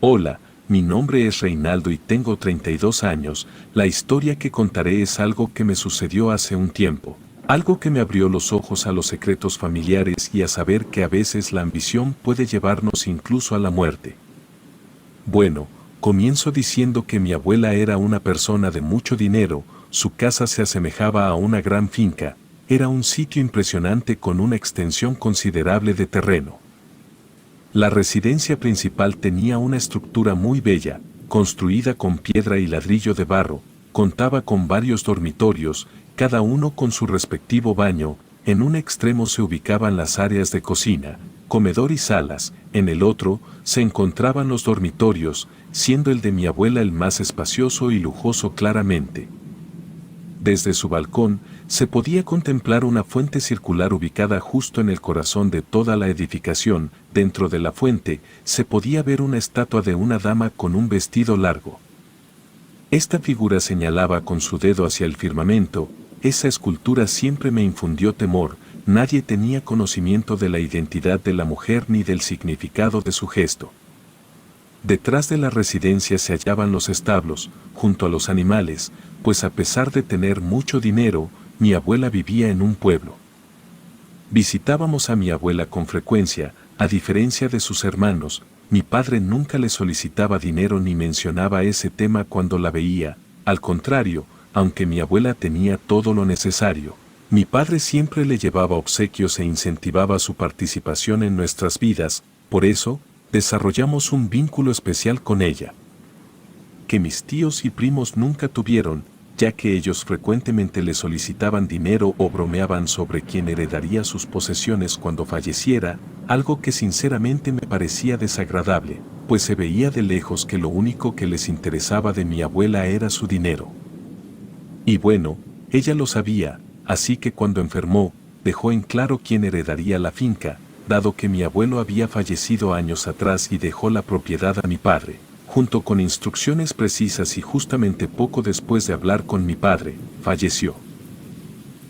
Hola, mi nombre es Reinaldo y tengo 32 años. La historia que contaré es algo que me sucedió hace un tiempo. Algo que me abrió los ojos a los secretos familiares y a saber que a veces la ambición puede llevarnos incluso a la muerte. Bueno, comienzo diciendo que mi abuela era una persona de mucho dinero, su casa se asemejaba a una gran finca, era un sitio impresionante con una extensión considerable de terreno. La residencia principal tenía una estructura muy bella, construida con piedra y ladrillo de barro, contaba con varios dormitorios, cada uno con su respectivo baño, en un extremo se ubicaban las áreas de cocina, comedor y salas, en el otro se encontraban los dormitorios, siendo el de mi abuela el más espacioso y lujoso claramente. Desde su balcón se podía contemplar una fuente circular ubicada justo en el corazón de toda la edificación. Dentro de la fuente se podía ver una estatua de una dama con un vestido largo. Esta figura señalaba con su dedo hacia el firmamento. Esa escultura siempre me infundió temor. Nadie tenía conocimiento de la identidad de la mujer ni del significado de su gesto. Detrás de la residencia se hallaban los establos, junto a los animales, pues a pesar de tener mucho dinero, mi abuela vivía en un pueblo. Visitábamos a mi abuela con frecuencia, a diferencia de sus hermanos, mi padre nunca le solicitaba dinero ni mencionaba ese tema cuando la veía, al contrario, aunque mi abuela tenía todo lo necesario, mi padre siempre le llevaba obsequios e incentivaba su participación en nuestras vidas, por eso, desarrollamos un vínculo especial con ella, que mis tíos y primos nunca tuvieron, ya que ellos frecuentemente le solicitaban dinero o bromeaban sobre quién heredaría sus posesiones cuando falleciera, algo que sinceramente me parecía desagradable, pues se veía de lejos que lo único que les interesaba de mi abuela era su dinero. Y bueno, ella lo sabía, así que cuando enfermó, dejó en claro quién heredaría la finca, dado que mi abuelo había fallecido años atrás y dejó la propiedad a mi padre, junto con instrucciones precisas y justamente poco después de hablar con mi padre, falleció.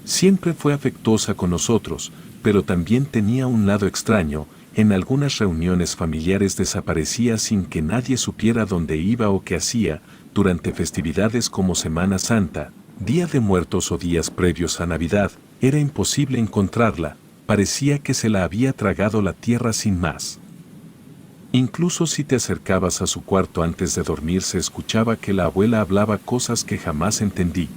Siempre fue afectuosa con nosotros, pero también tenía un lado extraño, en algunas reuniones familiares desaparecía sin que nadie supiera dónde iba o qué hacía, durante festividades como Semana Santa, Día de Muertos o días previos a Navidad, era imposible encontrarla, parecía que se la había tragado la tierra sin más. Incluso si te acercabas a su cuarto antes de dormir se escuchaba que la abuela hablaba cosas que jamás entendí.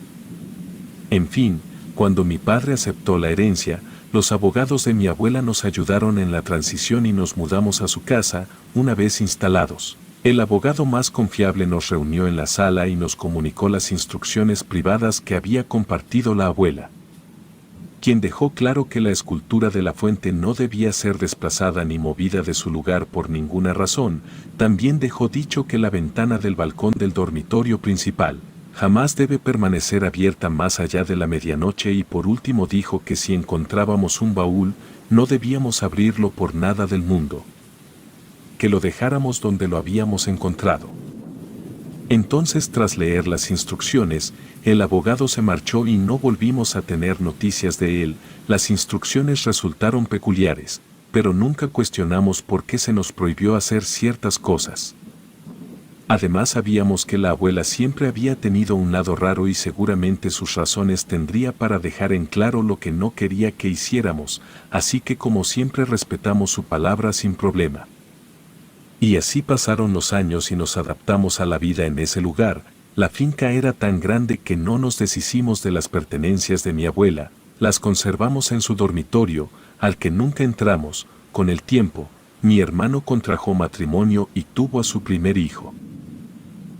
En fin, cuando mi padre aceptó la herencia, los abogados de mi abuela nos ayudaron en la transición y nos mudamos a su casa, una vez instalados. El abogado más confiable nos reunió en la sala y nos comunicó las instrucciones privadas que había compartido la abuela, quien dejó claro que la escultura de la fuente no debía ser desplazada ni movida de su lugar por ninguna razón. También dejó dicho que la ventana del balcón del dormitorio principal jamás debe permanecer abierta más allá de la medianoche y por último dijo que si encontrábamos un baúl, no debíamos abrirlo por nada del mundo, que lo dejáramos donde lo habíamos encontrado. Entonces, tras leer las instrucciones, el abogado se marchó y no volvimos a tener noticias de él. Las instrucciones resultaron peculiares, pero nunca cuestionamos por qué se nos prohibió hacer ciertas cosas. Además sabíamos que la abuela siempre había tenido un lado raro y seguramente sus razones tendría para dejar en claro lo que no quería que hiciéramos, así que como siempre respetamos su palabra sin problema. Y así pasaron los años y nos adaptamos a la vida en ese lugar. La finca era tan grande que no nos deshicimos de las pertenencias de mi abuela, las conservamos en su dormitorio, al que nunca entramos. Con el tiempo, mi hermano contrajo matrimonio y tuvo a su primer hijo.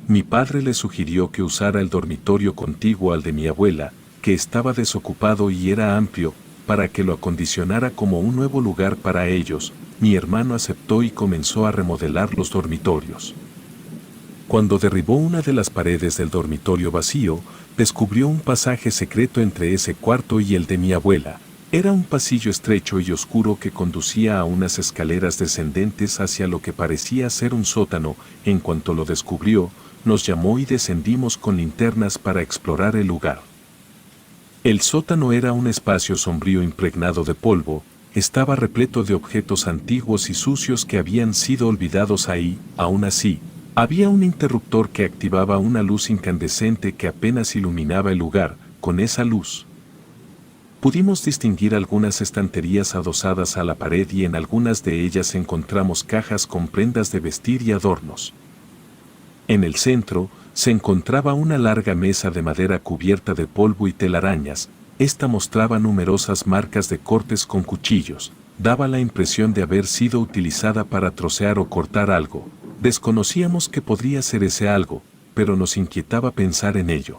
Mi padre le sugirió que usara el dormitorio contiguo al de mi abuela, que estaba desocupado y era amplio, para que lo acondicionara como un nuevo lugar para ellos. Mi hermano aceptó y comenzó a remodelar los dormitorios. Cuando derribó una de las paredes del dormitorio vacío, descubrió un pasaje secreto entre ese cuarto y el de mi abuela. Era un pasillo estrecho y oscuro que conducía a unas escaleras descendentes hacia lo que parecía ser un sótano. En cuanto lo descubrió, nos llamó y descendimos con linternas para explorar el lugar. El sótano era un espacio sombrío impregnado de polvo. estaba repleto de objetos antiguos y sucios que habían sido olvidados ahí. Aún así, había un interruptor que activaba una luz incandescente que apenas iluminaba el lugar. Con esa luz pudimos distinguir algunas estanterías adosadas a la pared y en algunas de ellas encontramos cajas con prendas de vestir y adornos. En el centro se encontraba una larga mesa de madera cubierta de polvo y telarañas. Esta mostraba numerosas marcas de cortes con cuchillos. Daba la impresión de haber sido utilizada para trocear o cortar algo. Desconocíamos qué podría ser ese algo, pero nos inquietaba pensar en ello.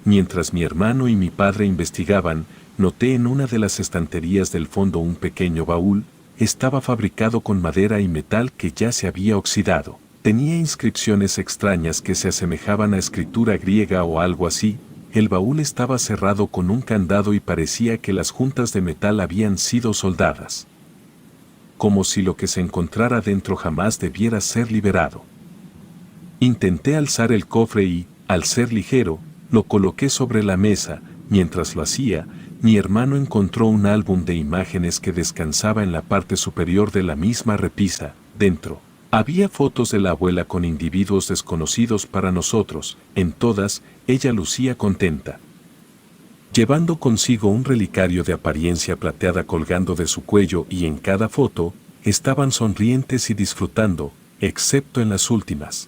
Mientras mi hermano y mi padre investigaban, noté en una de las estanterías del fondo un pequeño baúl. Estaba fabricado con madera y metal que ya se había oxidado. Tenía inscripciones extrañas que se asemejaban a escritura griega o algo así. El baúl estaba cerrado con un candado y parecía que las juntas de metal habían sido soldadas, como si lo que se encontrara dentro jamás debiera ser liberado. Intenté alzar el cofre y, al ser ligero, lo coloqué sobre la mesa. Mientras lo hacía, mi hermano encontró un álbum de imágenes que descansaba en la parte superior de la misma repisa. Dentro había fotos de la abuela con individuos desconocidos para nosotros. En todas, ella lucía contenta, llevando consigo un relicario de apariencia plateada colgando de su cuello, y en cada foto estaban sonrientes y disfrutando, excepto en las últimas.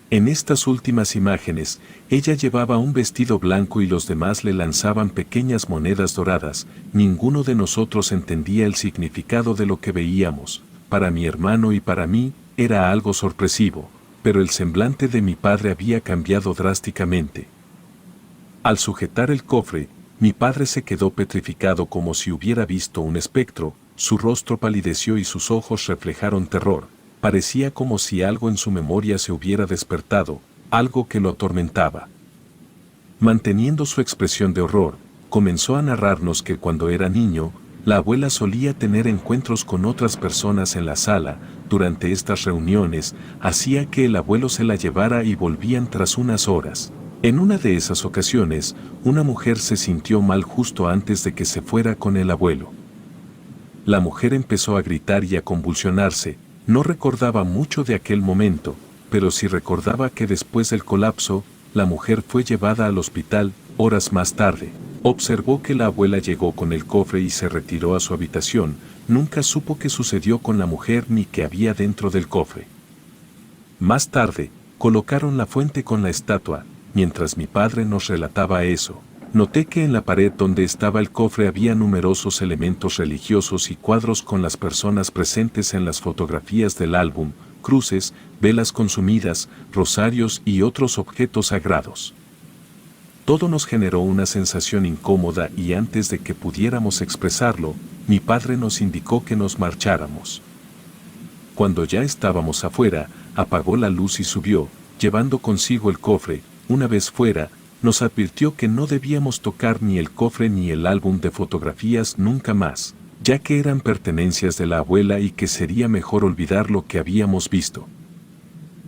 En estas últimas imágenes, ella llevaba un vestido blanco y los demás le lanzaban pequeñas monedas doradas. Ninguno de nosotros entendía el significado de lo que veíamos. Para mi hermano y para mí, era algo sorpresivo, pero el semblante de mi padre había cambiado drásticamente. Al sujetar el cofre, mi padre se quedó petrificado como si hubiera visto un espectro. Su rostro palideció y sus ojos reflejaron terror. Parecía como si algo en su memoria se hubiera despertado, algo que lo atormentaba. Manteniendo su expresión de horror, comenzó a narrarnos que cuando era niño, la abuela solía tener encuentros con otras personas en la sala. Durante estas reuniones, hacía que el abuelo se la llevara y volvían tras unas horas. En una de esas ocasiones, una mujer se sintió mal justo antes de que se fuera con el abuelo. La mujer empezó a gritar y a convulsionarse. No recordaba mucho de aquel momento, pero sí recordaba que después del colapso, la mujer fue llevada al hospital. Horas más tarde, observó que la abuela llegó con el cofre y se retiró a su habitación. Nunca supo qué sucedió con la mujer ni qué había dentro del cofre. Más tarde, colocaron la fuente con la estatua. Mientras mi padre nos relataba eso, noté que en la pared donde estaba el cofre había numerosos elementos religiosos y cuadros con las personas presentes en las fotografías del álbum, cruces, velas consumidas, rosarios y otros objetos sagrados. Todo nos generó una sensación incómoda y antes de que pudiéramos expresarlo, mi padre nos indicó que nos marcháramos. Cuando ya estábamos afuera, apagó la luz y subió, llevando consigo el cofre. Una vez fuera, nos advirtió que no debíamos tocar ni el cofre ni el álbum de fotografías nunca más, ya que eran pertenencias de la abuela y que sería mejor olvidar lo que habíamos visto.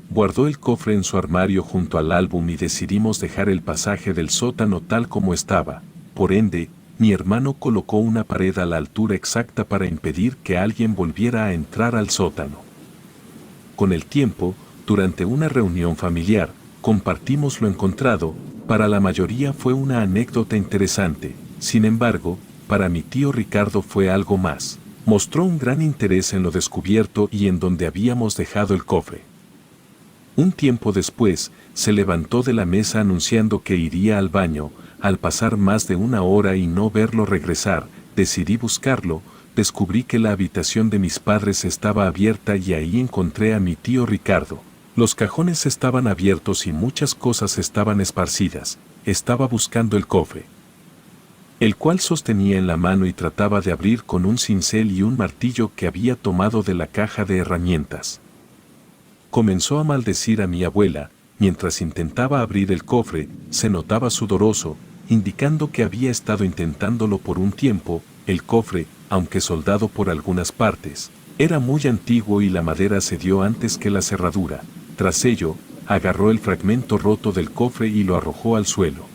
Guardó el cofre en su armario junto al álbum y decidimos dejar el pasaje del sótano tal como estaba. Por ende, mi hermano colocó una pared a la altura exacta para impedir que alguien volviera a entrar al sótano. Con el tiempo, durante una reunión familiar, compartimos lo encontrado. Para la mayoría fue una anécdota interesante. Sin embargo, para mi tío Ricardo fue algo más. Mostró un gran interés en lo descubierto y en donde habíamos dejado el cofre. Un tiempo después, se levantó de la mesa anunciando que iría al baño. Al pasar más de una hora y no verlo regresar, decidí buscarlo. Descubrí que la habitación de mis padres estaba abierta y ahí encontré a mi tío Ricardo. Los cajones estaban abiertos y muchas cosas estaban esparcidas. Estaba buscando el cofre, el cual sostenía en la mano y trataba de abrir con un cincel y un martillo que había tomado de la caja de herramientas. Comenzó a maldecir a mi abuela. Mientras intentaba abrir el cofre, se notaba sudoroso, indicando que había estado intentándolo por un tiempo. El cofre, aunque soldado por algunas partes, era muy antiguo y la madera cedió antes que la cerradura. Tras ello, agarró el fragmento roto del cofre y lo arrojó al suelo.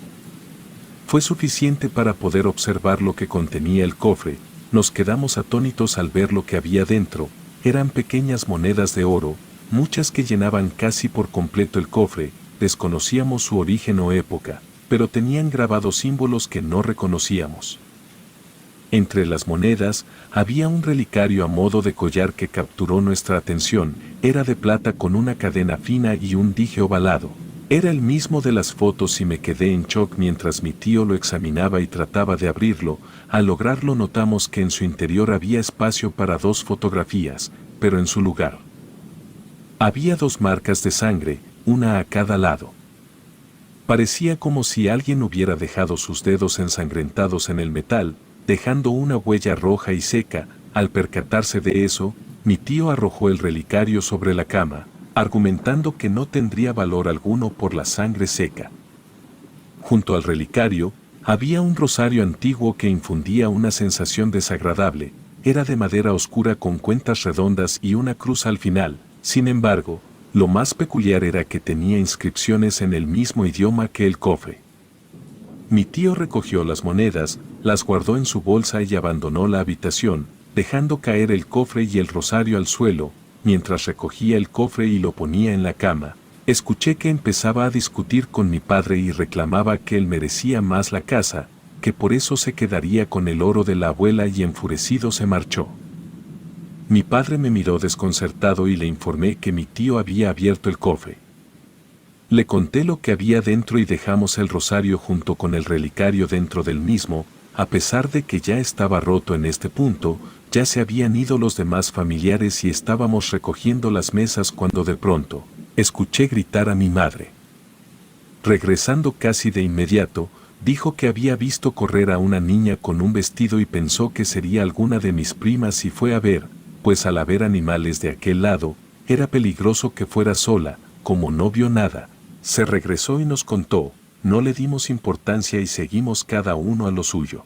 Fue suficiente para poder observar lo que contenía el cofre. Nos quedamos atónitos al ver lo que había dentro. Eran pequeñas monedas de oro, muchas que llenaban casi por completo el cofre. Desconocíamos su origen o época, pero tenían grabados símbolos que no reconocíamos. Entre las monedas, había un relicario a modo de collar que capturó nuestra atención. Era de plata con una cadena fina y un dije ovalado. Era el mismo de las fotos y me quedé en shock mientras mi tío lo examinaba y trataba de abrirlo. Al lograrlo notamos que en su interior había espacio para 2 fotografías, pero en su lugar había 2 marcas de sangre, una a cada lado. Parecía como si alguien hubiera dejado sus dedos ensangrentados en el metal, dejando una huella roja y seca. Al percatarse de eso, mi tío arrojó el relicario sobre la cama, argumentando que no tendría valor alguno por la sangre seca. Junto al relicario, había un rosario antiguo que infundía una sensación desagradable. Era de madera oscura con cuentas redondas y una cruz al final. Sin embargo, lo más peculiar era que tenía inscripciones en el mismo idioma que el cofre. Mi tío recogió las monedas, las guardó en su bolsa y abandonó la habitación, dejando caer el cofre y el rosario al suelo. Mientras recogía el cofre y lo ponía en la cama, escuché que empezaba a discutir con mi padre y reclamaba que él merecía más la casa, que por eso se quedaría con el oro de la abuela, y enfurecido se marchó. Mi padre me miró desconcertado y le informé que mi tío había abierto el cofre. Le conté lo que había dentro y dejamos el rosario junto con el relicario dentro del mismo. A pesar de que ya estaba roto en este punto, ya se habían ido los demás familiares y estábamos recogiendo las mesas cuando de pronto escuché gritar a mi madre. Regresando casi de inmediato, dijo que había visto correr a una niña con un vestido y pensó que sería alguna de mis primas y fue a ver, pues al haber animales de aquel lado, era peligroso que fuera sola. Como no vio nada, se regresó y nos contó. No le dimos importancia y seguimos cada uno a lo suyo.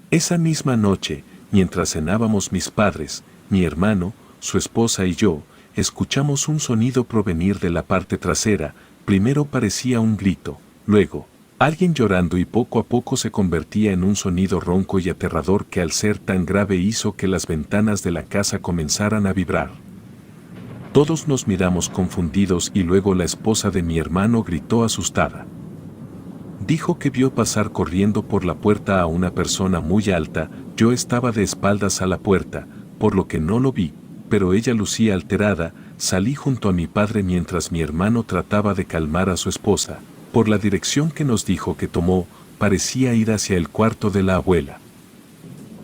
Esa misma noche, mientras cenábamos mis padres, mi hermano, su esposa y yo, escuchamos un sonido provenir de la parte trasera. Primero parecía un grito, luego alguien llorando, y poco a poco se convertía en un sonido ronco y aterrador que al ser tan grave hizo que las ventanas de la casa comenzaran a vibrar. Todos nos miramos confundidos y luego la esposa de mi hermano gritó asustada. Dijo que vio pasar corriendo por la puerta a una persona muy alta. Yo estaba de espaldas a la puerta, por lo que no lo vi, pero ella lucía alterada. Salí junto a mi padre mientras mi hermano trataba de calmar a su esposa. Por la dirección que nos dijo que tomó, parecía ir hacia el cuarto de la abuela.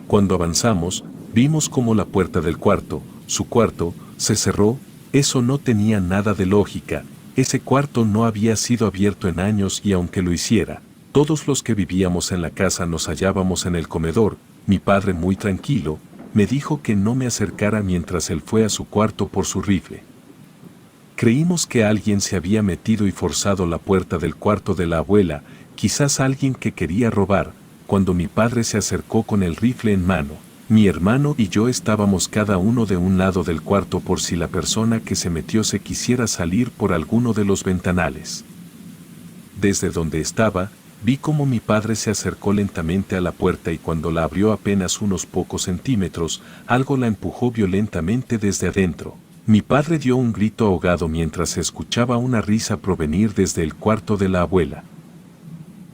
Cuando avanzamos, vimos como la puerta del cuarto, su cuarto, se cerró. Eso no tenía nada de lógica. Ese cuarto no había sido abierto en años, y aunque lo hiciera, todos los que vivíamos en la casa nos hallábamos en el comedor. Mi padre, muy tranquilo, me dijo que no me acercara mientras él fue a su cuarto por su rifle. Creímos que alguien se había metido y forzado la puerta del cuarto de la abuela, quizás alguien que quería robar. Cuando mi padre se acercó con el rifle en mano, mi hermano y yo estábamos cada uno de un lado del cuarto por si la persona que se metió se quisiera salir por alguno de los ventanales. Desde donde estaba, vi cómo mi padre se acercó lentamente a la puerta y cuando la abrió apenas unos pocos centímetros, algo la empujó violentamente desde adentro. Mi padre dio un grito ahogado mientras se escuchaba una risa provenir desde el cuarto de la abuela.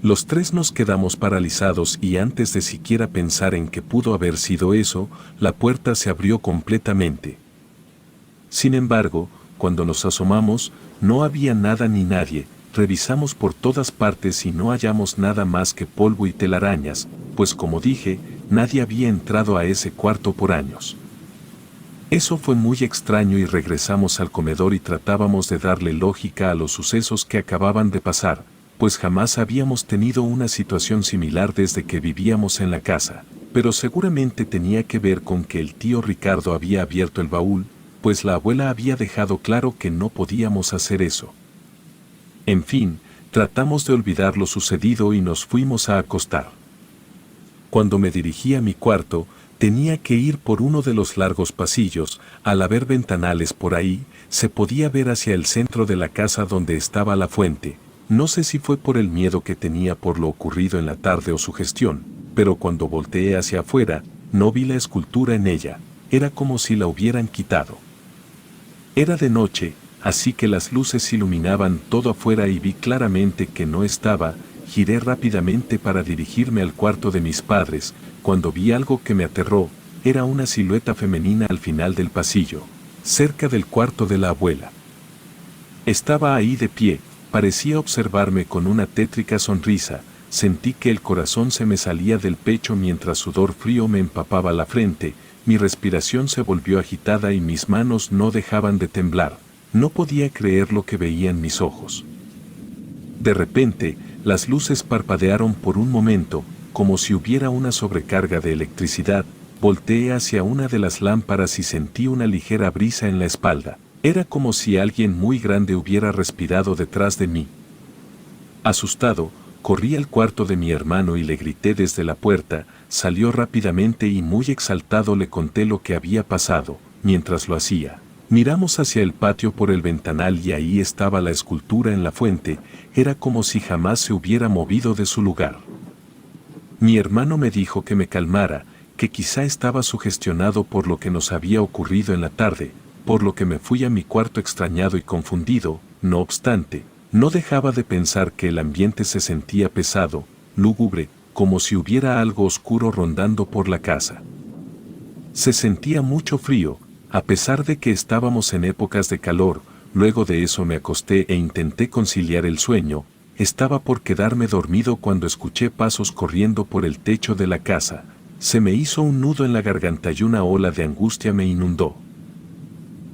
Los tres nos quedamos paralizados y antes de siquiera pensar en qué pudo haber sido eso, la puerta se abrió completamente. Sin embargo, cuando nos asomamos, no había nada ni nadie. Revisamos por todas partes y no hallamos nada más que polvo y telarañas, pues como dije, nadie había entrado a ese cuarto por años. Eso fue muy extraño y regresamos al comedor y tratábamos de darle lógica a los sucesos que acababan de pasar, pues jamás habíamos tenido una situación similar desde que vivíamos en la casa, pero seguramente tenía que ver con que el tío Ricardo había abierto el baúl, pues la abuela había dejado claro que no podíamos hacer eso. En fin, tratamos de olvidar lo sucedido y nos fuimos a acostar. Cuando me dirigí a mi cuarto, tenía que ir por uno de los largos pasillos. Al haber ventanales por ahí, se podía ver hacia el centro de la casa donde estaba la fuente. No sé si fue por el miedo que tenía por lo ocurrido en la tarde o su gestión, pero cuando volteé hacia afuera, no vi la escultura en ella, era como si la hubieran quitado. Era de noche, así que las luces iluminaban todo afuera y vi claramente que no estaba. Giré rápidamente para dirigirme al cuarto de mis padres, cuando vi algo que me aterró. Era una silueta femenina al final del pasillo, cerca del cuarto de la abuela. Estaba ahí de pie, parecía observarme con una tétrica sonrisa. Sentí que el corazón se me salía del pecho mientras sudor frío me empapaba la frente, mi respiración se volvió agitada y mis manos no dejaban de temblar. No podía creer lo que veía en mis ojos. De repente, las luces parpadearon por un momento, como si hubiera una sobrecarga de electricidad. Volteé hacia una de las lámparas y sentí una ligera brisa en la espalda. Era como si alguien muy grande hubiera respirado detrás de mí. Asustado, corrí al cuarto de mi hermano y le grité desde la puerta. Salió rápidamente y muy exaltado le conté lo que había pasado. Mientras lo hacía, miramos hacia el patio por el ventanal y ahí estaba la escultura en la fuente. Era como si jamás se hubiera movido de su lugar. Mi hermano me dijo que me calmara, que quizá estaba sugestionado por lo que nos había ocurrido en la tarde, por lo que me fui a mi cuarto extrañado y confundido. No obstante, no dejaba de pensar que el ambiente se sentía pesado, lúgubre, como si hubiera algo oscuro rondando por la casa. Se sentía mucho frío, a pesar de que estábamos en épocas de calor. Luego de eso me acosté e intenté conciliar el sueño. Estaba por quedarme dormido cuando escuché pasos corriendo por el techo de la casa. Se me hizo un nudo en la garganta y una ola de angustia me inundó.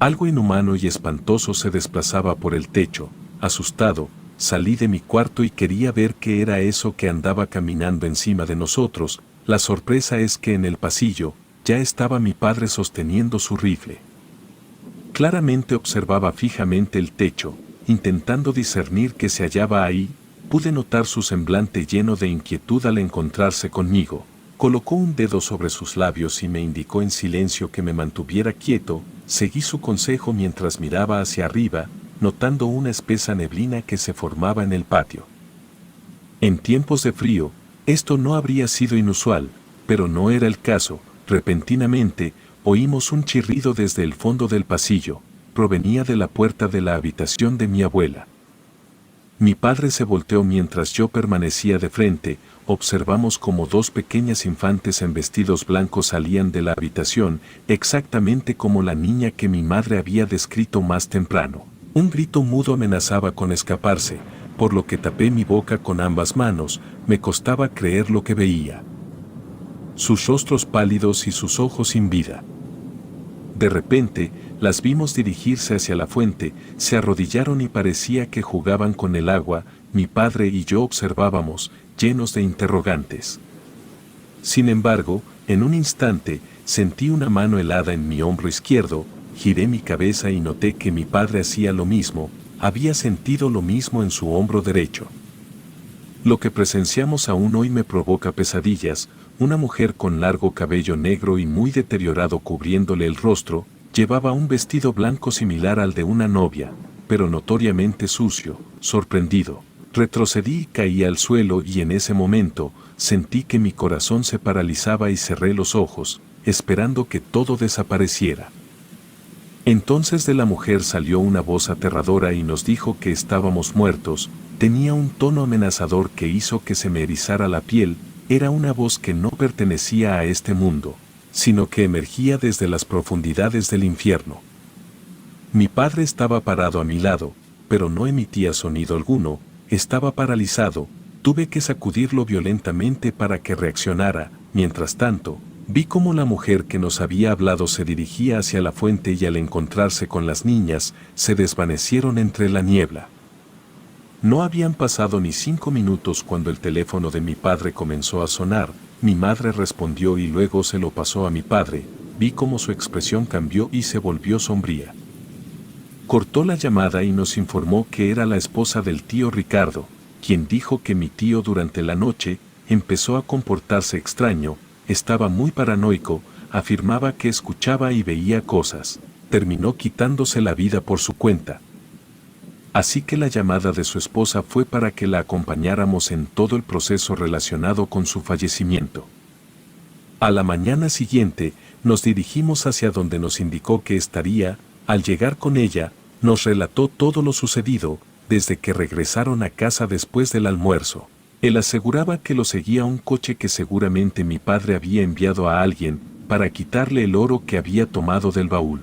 Algo inhumano y espantoso se desplazaba por el techo. Asustado, salí de mi cuarto y quería ver qué era eso que andaba caminando encima de nosotros. La sorpresa es que en el pasillo ya estaba mi padre sosteniendo su rifle. Claramente observaba fijamente el techo, intentando discernir qué se hallaba ahí. Pude notar su semblante lleno de inquietud al encontrarse conmigo. Colocó un dedo sobre sus labios y me indicó en silencio que me mantuviera quieto. Seguí su consejo mientras miraba hacia arriba, notando una espesa neblina que se formaba en el patio. En tiempos de frío, esto no habría sido inusual, pero no era el caso. Repentinamente, oímos un chirrido desde el fondo del pasillo. Provenía de la puerta de la habitación de mi abuela. Mi padre se volteó mientras yo permanecía de frente. Observamos como dos pequeñas infantes en vestidos blancos salían de la habitación, exactamente como la niña que mi madre había descrito más temprano. Un grito mudo amenazaba con escaparse, por lo que tapé mi boca con ambas manos. Me costaba creer lo que veía. Sus rostros pálidos y sus ojos sin vida. De repente, las vimos dirigirse hacia la fuente. Se arrodillaron y parecía que jugaban con el agua. Mi padre y yo observábamos, llenos de interrogantes. Sin embargo, en un instante, sentí una mano helada en mi hombro izquierdo. Giré mi cabeza y noté que mi padre hacía lo mismo. Había sentido lo mismo en su hombro derecho. Lo que presenciamos aún hoy me provoca pesadillas. Una mujer con largo cabello negro y muy deteriorado cubriéndole el rostro, llevaba un vestido blanco similar al de una novia, pero notoriamente sucio. Sorprendido, retrocedí y caí al suelo y en ese momento, sentí que mi corazón se paralizaba y cerré los ojos, esperando que todo desapareciera. Entonces de la mujer salió una voz aterradora y nos dijo que estábamos muertos. Tenía un tono amenazador que hizo que se me erizara la piel. Era una voz que no pertenecía a este mundo, sino que emergía desde las profundidades del infierno. Mi padre estaba parado a mi lado, pero no emitía sonido alguno. Estaba paralizado. Tuve que sacudirlo violentamente para que reaccionara. Mientras tanto, vi cómo la mujer que nos había hablado se dirigía hacia la fuente y al encontrarse con las niñas, se desvanecieron entre la niebla. No habían pasado ni 5 minutos cuando el teléfono de mi padre comenzó a sonar. Mi madre respondió y luego se lo pasó a mi padre. Vi cómo su expresión cambió y se volvió sombría. Cortó la llamada y nos informó que era la esposa del tío Ricardo, quien dijo que mi tío durante la noche empezó a comportarse extraño. Estaba muy paranoico, afirmaba que escuchaba y veía cosas. Terminó quitándose la vida por su cuenta. Así que la llamada de su esposa fue para que la acompañáramos en todo el proceso relacionado con su fallecimiento. A la mañana siguiente, nos dirigimos hacia donde nos indicó que estaría. Al llegar con ella, nos relató todo lo sucedido, desde que regresaron a casa después del almuerzo. Él aseguraba que lo seguía un coche que seguramente mi padre había enviado a alguien, para quitarle el oro que había tomado del baúl.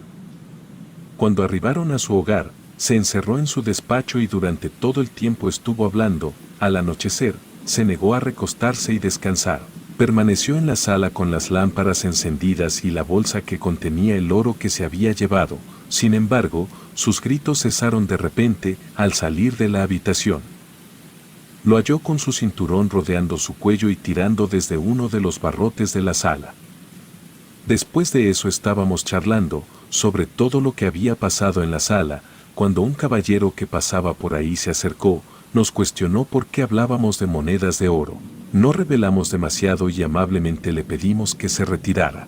Cuando arribaron a su hogar, se encerró en su despacho y durante todo el tiempo estuvo hablando. Al anochecer, se negó a recostarse y descansar. Permaneció en la sala con las lámparas encendidas y la bolsa que contenía el oro que se había llevado. Sin embargo, sus gritos cesaron de repente al salir de la habitación. Lo halló con su cinturón rodeando su cuello y tirando desde uno de los barrotes de la sala. Después de eso estábamos charlando sobre todo lo que había pasado en la sala, cuando un caballero que pasaba por ahí se acercó, nos cuestionó por qué hablábamos de monedas de oro. No revelamos demasiado y amablemente le pedimos que se retirara.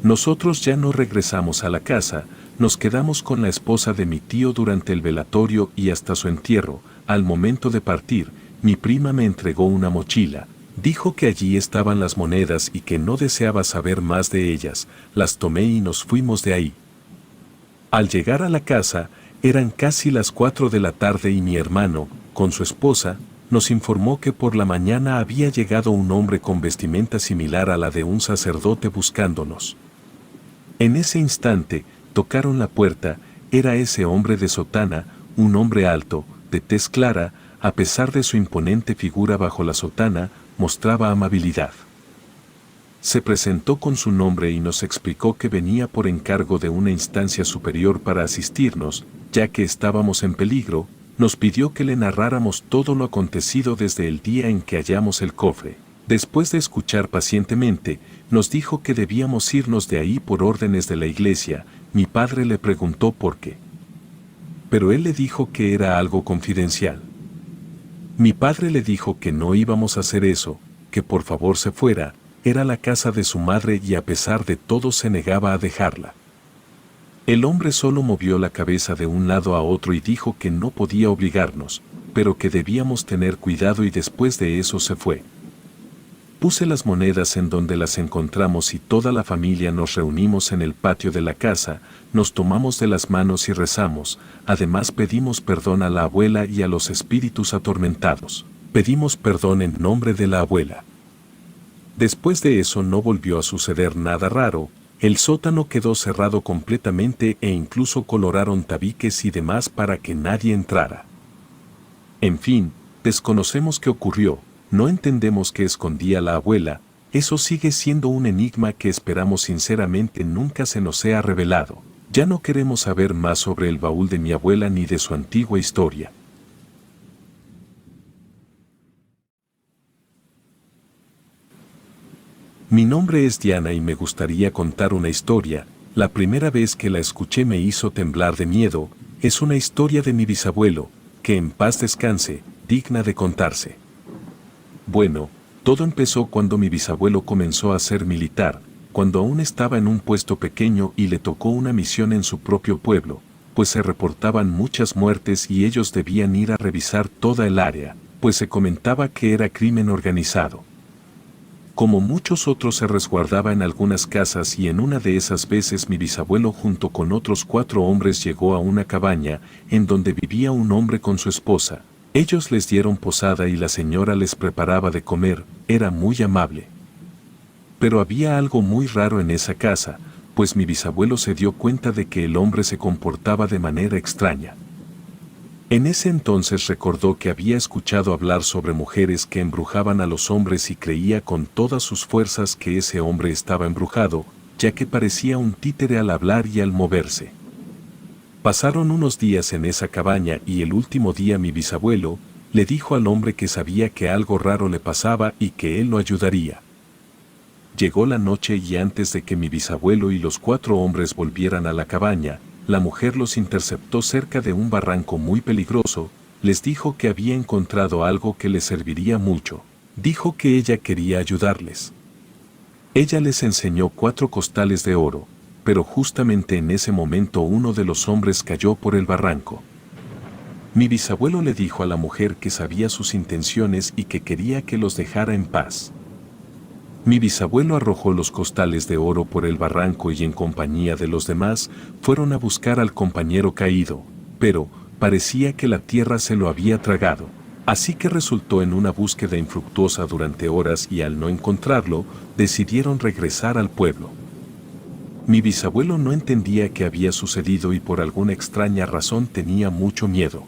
Nosotros ya no regresamos a la casa, nos quedamos con la esposa de mi tío durante el velatorio y hasta su entierro. Al momento de partir, mi prima me entregó una mochila. Dijo que allí estaban las monedas y que no deseaba saber más de ellas. Las tomé y nos fuimos de ahí. Al llegar a la casa, eran casi las 4 de la tarde y mi hermano, con su esposa, nos informó que por la mañana había llegado un hombre con vestimenta similar a la de un sacerdote buscándonos. En ese instante, tocaron la puerta. Era ese hombre de sotana, un hombre alto, de tez clara. A pesar de su imponente figura bajo la sotana, mostraba amabilidad. Se presentó con su nombre y nos explicó que venía por encargo de una instancia superior para asistirnos, ya que estábamos en peligro. Nos pidió que le narráramos todo lo acontecido desde el día en que hallamos el cofre. Después de escuchar pacientemente, nos dijo que debíamos irnos de ahí por órdenes de la iglesia. Mi padre le preguntó por qué. Pero él le dijo que era algo confidencial. Mi padre le dijo que no íbamos a hacer eso, que por favor se fuera. Era la casa de su madre y a pesar de todo se negaba a dejarla. El hombre solo movió la cabeza de un lado a otro y dijo que no podía obligarnos, pero que debíamos tener cuidado y después de eso se fue. Puse las monedas en donde las encontramos y toda la familia nos reunimos en el patio de la casa, nos tomamos de las manos y rezamos. Además pedimos perdón a la abuela y a los espíritus atormentados. Pedimos perdón en nombre de la abuela. Después de eso no volvió a suceder nada raro. El sótano quedó cerrado completamente e incluso coloraron tabiques y demás para que nadie entrara. En fin, desconocemos qué ocurrió, no entendemos qué escondía la abuela. Eso sigue siendo un enigma que esperamos sinceramente nunca se nos sea revelado. Ya no queremos saber más sobre el baúl de mi abuela ni de su antigua historia. Mi nombre es Diana y me gustaría contar una historia. La primera vez que la escuché me hizo temblar de miedo. Es una historia de mi bisabuelo, que en paz descanse, digna de contarse. Bueno, todo empezó cuando mi bisabuelo comenzó a ser militar, cuando aún estaba en un puesto pequeño y le tocó una misión en su propio pueblo, pues se reportaban muchas muertes y ellos debían ir a revisar toda el área, pues se comentaba que era crimen organizado. Como muchos otros se resguardaba en algunas casas y en una de esas veces mi bisabuelo junto con otros 4 hombres llegó a una cabaña en donde vivía un hombre con su esposa. Ellos les dieron posada y la señora les preparaba de comer, era muy amable. Pero había algo muy raro en esa casa, pues mi bisabuelo se dio cuenta de que el hombre se comportaba de manera extraña. En ese entonces recordó que había escuchado hablar sobre mujeres que embrujaban a los hombres y creía con todas sus fuerzas que ese hombre estaba embrujado, ya que parecía un títere al hablar y al moverse. Pasaron unos días en esa cabaña y el último día mi bisabuelo le dijo al hombre que sabía que algo raro le pasaba y que él lo ayudaría. Llegó la noche y antes de que mi bisabuelo y los 4 hombres volvieran a la cabaña, la mujer los interceptó cerca de un barranco muy peligroso. Les dijo que había encontrado algo que les serviría mucho. Dijo que ella quería ayudarles. Ella les enseñó 4 costales de oro, pero justamente en ese momento uno de los hombres cayó por el barranco. Mi bisabuelo le dijo a la mujer que sabía sus intenciones y que quería que los dejara en paz. Mi bisabuelo arrojó los costales de oro por el barranco y en compañía de los demás fueron a buscar al compañero caído, pero parecía que la tierra se lo había tragado. Así que resultó en una búsqueda infructuosa durante horas y al no encontrarlo, decidieron regresar al pueblo. Mi bisabuelo no entendía qué había sucedido y por alguna extraña razón tenía mucho miedo.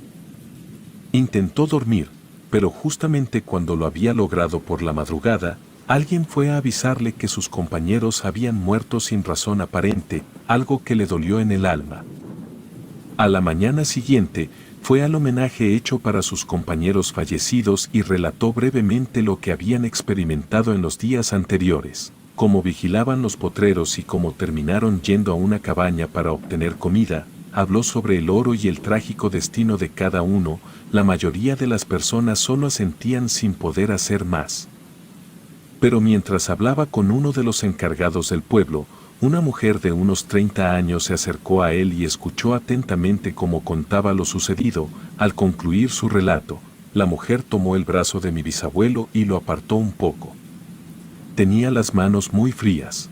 Intentó dormir, pero justamente cuando lo había logrado por la madrugada, alguien fue a avisarle que sus compañeros habían muerto sin razón aparente, algo que le dolió en el alma. A la mañana siguiente, fue al homenaje hecho para sus compañeros fallecidos y relató brevemente lo que habían experimentado en los días anteriores, cómo vigilaban los potreros y cómo terminaron yendo a una cabaña para obtener comida. Habló sobre el oro y el trágico destino de cada uno. La mayoría de las personas solo asentían sin poder hacer más. Pero mientras hablaba con uno de los encargados del pueblo, una mujer de unos 30 años se acercó a él y escuchó atentamente cómo contaba lo sucedido. Al concluir su relato, la mujer tomó el brazo de mi bisabuelo y lo apartó un poco. Tenía las manos muy frías.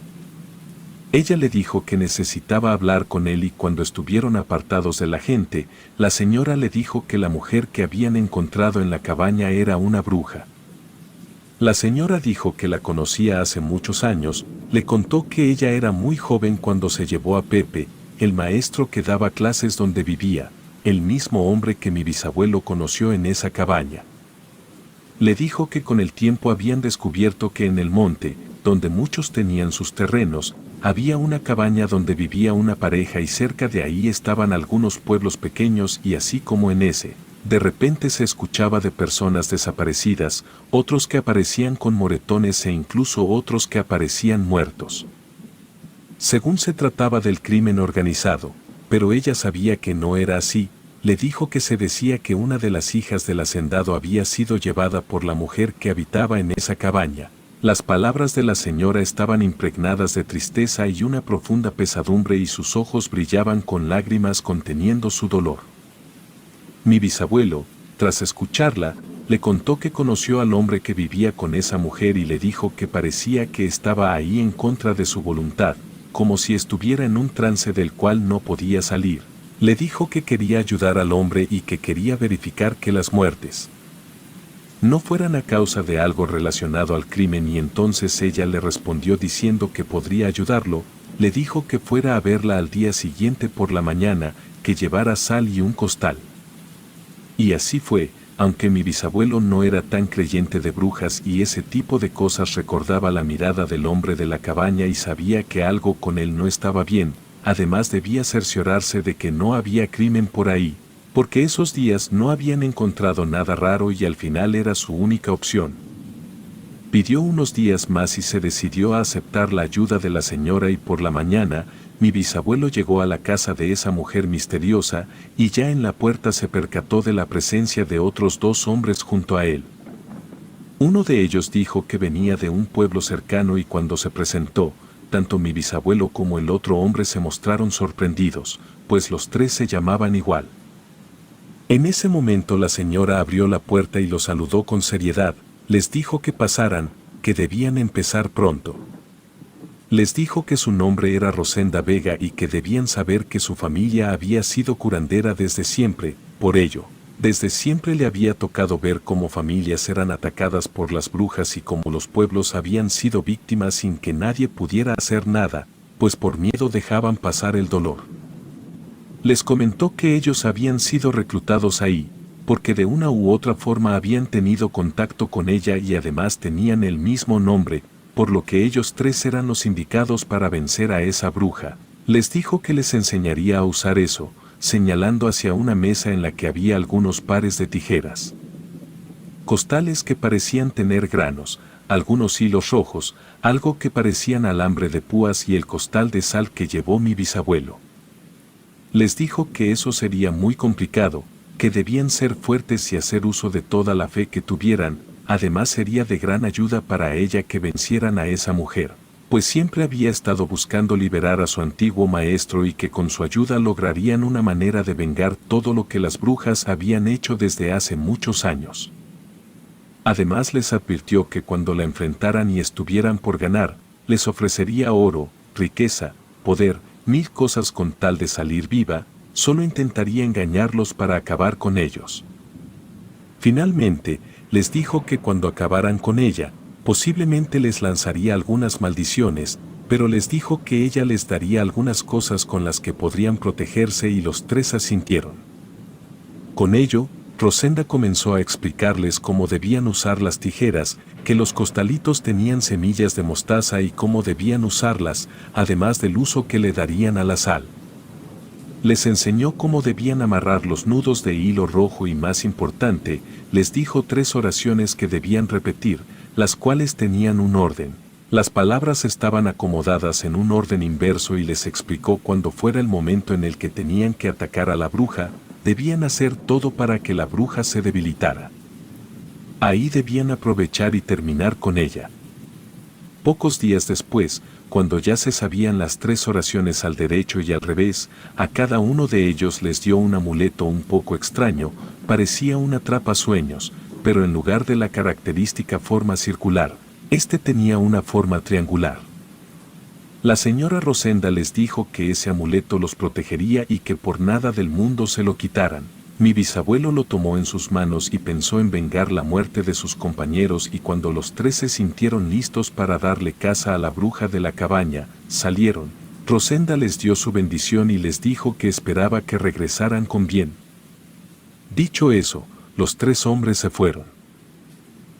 Ella le dijo que necesitaba hablar con él y cuando estuvieron apartados de la gente, la señora le dijo que la mujer que habían encontrado en la cabaña era una bruja. La señora dijo que la conocía hace muchos años, le contó que ella era muy joven cuando se llevó a Pepe, el maestro que daba clases donde vivía, el mismo hombre que mi bisabuelo conoció en esa cabaña. Le dijo que con el tiempo habían descubierto que en el monte, donde muchos tenían sus terrenos, había una cabaña donde vivía una pareja y cerca de ahí estaban algunos pueblos pequeños y así como en ese, de repente se escuchaba de personas desaparecidas, otros que aparecían con moretones e incluso otros que aparecían muertos. Según se trataba del crimen organizado, pero ella sabía que no era así. Le dijo que se decía que una de las hijas del hacendado había sido llevada por la mujer que habitaba en esa cabaña. Las palabras de la señora estaban impregnadas de tristeza y una profunda pesadumbre y sus ojos brillaban con lágrimas conteniendo su dolor. Mi bisabuelo, tras escucharla, le contó que conoció al hombre que vivía con esa mujer y le dijo que parecía que estaba ahí en contra de su voluntad, como si estuviera en un trance del cual no podía salir. Le dijo que quería ayudar al hombre y que quería verificar que las muertes no fueran a causa de algo relacionado al crimen y entonces ella le respondió diciendo que podría ayudarlo. Le dijo que fuera a verla al día siguiente por la mañana, que llevara sal y un costal. Y así fue, aunque mi bisabuelo no era tan creyente de brujas y ese tipo de cosas, recordaba la mirada del hombre de la cabaña y sabía que algo con él no estaba bien. Además debía cerciorarse de que no había crimen por ahí, porque esos días no habían encontrado nada raro y al final era su única opción. Pidió unos días más y se decidió a aceptar la ayuda de la señora y por la mañana, mi bisabuelo llegó a la casa de esa mujer misteriosa y ya en la puerta se percató de la presencia de otros dos hombres junto a él. Uno de ellos dijo que venía de un pueblo cercano y cuando se presentó, tanto mi bisabuelo como el otro hombre se mostraron sorprendidos, pues los tres se llamaban igual. En ese momento la señora abrió la puerta y los saludó con seriedad, les dijo que pasaran, que debían empezar pronto. Les dijo que su nombre era Rosenda Vega y que debían saber que su familia había sido curandera desde siempre, por ello, desde siempre le había tocado ver cómo familias eran atacadas por las brujas y cómo los pueblos habían sido víctimas sin que nadie pudiera hacer nada, pues por miedo dejaban pasar el dolor. Les comentó que ellos habían sido reclutados ahí, porque de una u otra forma habían tenido contacto con ella y además tenían el mismo nombre, por lo que ellos tres eran los indicados para vencer a esa bruja. Les dijo que les enseñaría a usar eso, señalando hacia una mesa en la que había algunos pares de tijeras. Costales que parecían tener granos, algunos hilos rojos, algo que parecían alambre de púas y el costal de sal que llevó mi bisabuelo. Les dijo que eso sería muy complicado, que debían ser fuertes y hacer uso de toda la fe que tuvieran, además sería de gran ayuda para ella que vencieran a esa mujer, pues siempre había estado buscando liberar a su antiguo maestro y que con su ayuda lograrían una manera de vengar todo lo que las brujas habían hecho desde hace muchos años. Además les advirtió que cuando la enfrentaran y estuvieran por ganar, les ofrecería oro, riqueza, poder, 1000 cosas con tal de salir viva, solo intentaría engañarlos para acabar con ellos. Finalmente, les dijo que cuando acabaran con ella, posiblemente les lanzaría algunas maldiciones, pero les dijo que ella les daría algunas cosas con las que podrían protegerse y los tres asintieron. Con ello, Rosenda comenzó a explicarles cómo debían usar las tijeras, que los costalitos tenían semillas de mostaza y cómo debían usarlas, además del uso que le darían a la sal. Les enseñó cómo debían amarrar los nudos de hilo rojo y, más importante, les dijo 3 oraciones que debían repetir, las cuales tenían un orden. Las palabras estaban acomodadas en un orden inverso y les explicó cuando fuera el momento en el que tenían que atacar a la bruja, debían hacer todo para que la bruja se debilitara. Ahí debían aprovechar y terminar con ella. Pocos días después, cuando ya se sabían las 3 oraciones al derecho y al revés, a cada uno de ellos les dio un amuleto un poco extraño, parecía un atrapasueños, pero en lugar de la característica forma circular, este tenía una forma triangular. La señora Rosenda les dijo que ese amuleto los protegería y que por nada del mundo se lo quitaran. Mi bisabuelo lo tomó en sus manos y pensó en vengar la muerte de sus compañeros, y cuando los 3 se sintieron listos para darle caza a la bruja de la cabaña, salieron. Rosenda les dio su bendición y les dijo que esperaba que regresaran con bien. Dicho eso, los 3 hombres se fueron.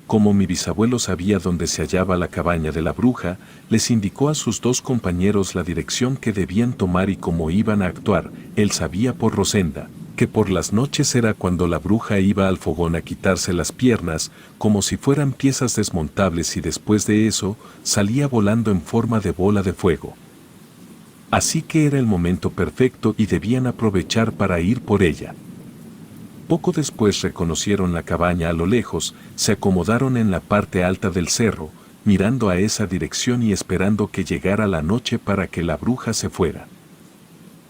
Como mi bisabuelo sabía dónde se hallaba la cabaña de la bruja, les indicó a sus 2 compañeros la dirección que debían tomar y cómo iban a actuar. Él sabía por Rosenda que por las noches era cuando la bruja iba al fogón a quitarse las piernas, como si fueran piezas desmontables, y después de eso, salía volando en forma de bola de fuego. Así que era el momento perfecto y debían aprovechar para ir por ella. Poco después reconocieron la cabaña a lo lejos, se acomodaron en la parte alta del cerro, mirando a esa dirección y esperando que llegara la noche para que la bruja se fuera.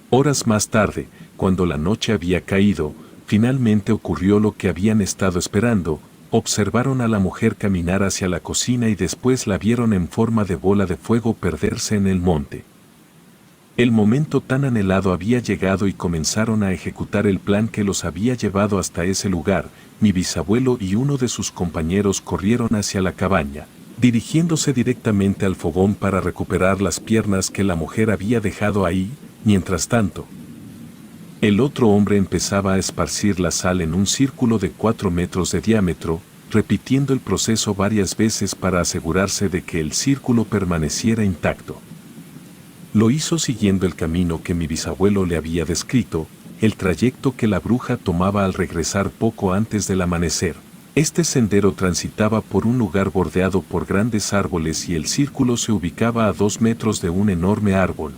Horas más tarde, cuando la noche había caído, finalmente ocurrió lo que habían estado esperando. Observaron a la mujer caminar hacia la cocina y después la vieron en forma de bola de fuego perderse en el monte. El momento tan anhelado había llegado y comenzaron a ejecutar el plan que los había llevado hasta ese lugar. Mi bisabuelo y uno de sus compañeros corrieron hacia la cabaña, dirigiéndose directamente al fogón para recuperar las piernas que la mujer había dejado ahí. Mientras tanto, el otro hombre empezaba a esparcir la sal en un círculo de 4 metros de diámetro, repitiendo el proceso varias veces para asegurarse de que el círculo permaneciera intacto. Lo hizo siguiendo el camino que mi bisabuelo le había descrito, el trayecto que la bruja tomaba al regresar poco antes del amanecer. Este sendero transitaba por un lugar bordeado por grandes árboles y el círculo se ubicaba a 2 metros de un enorme árbol.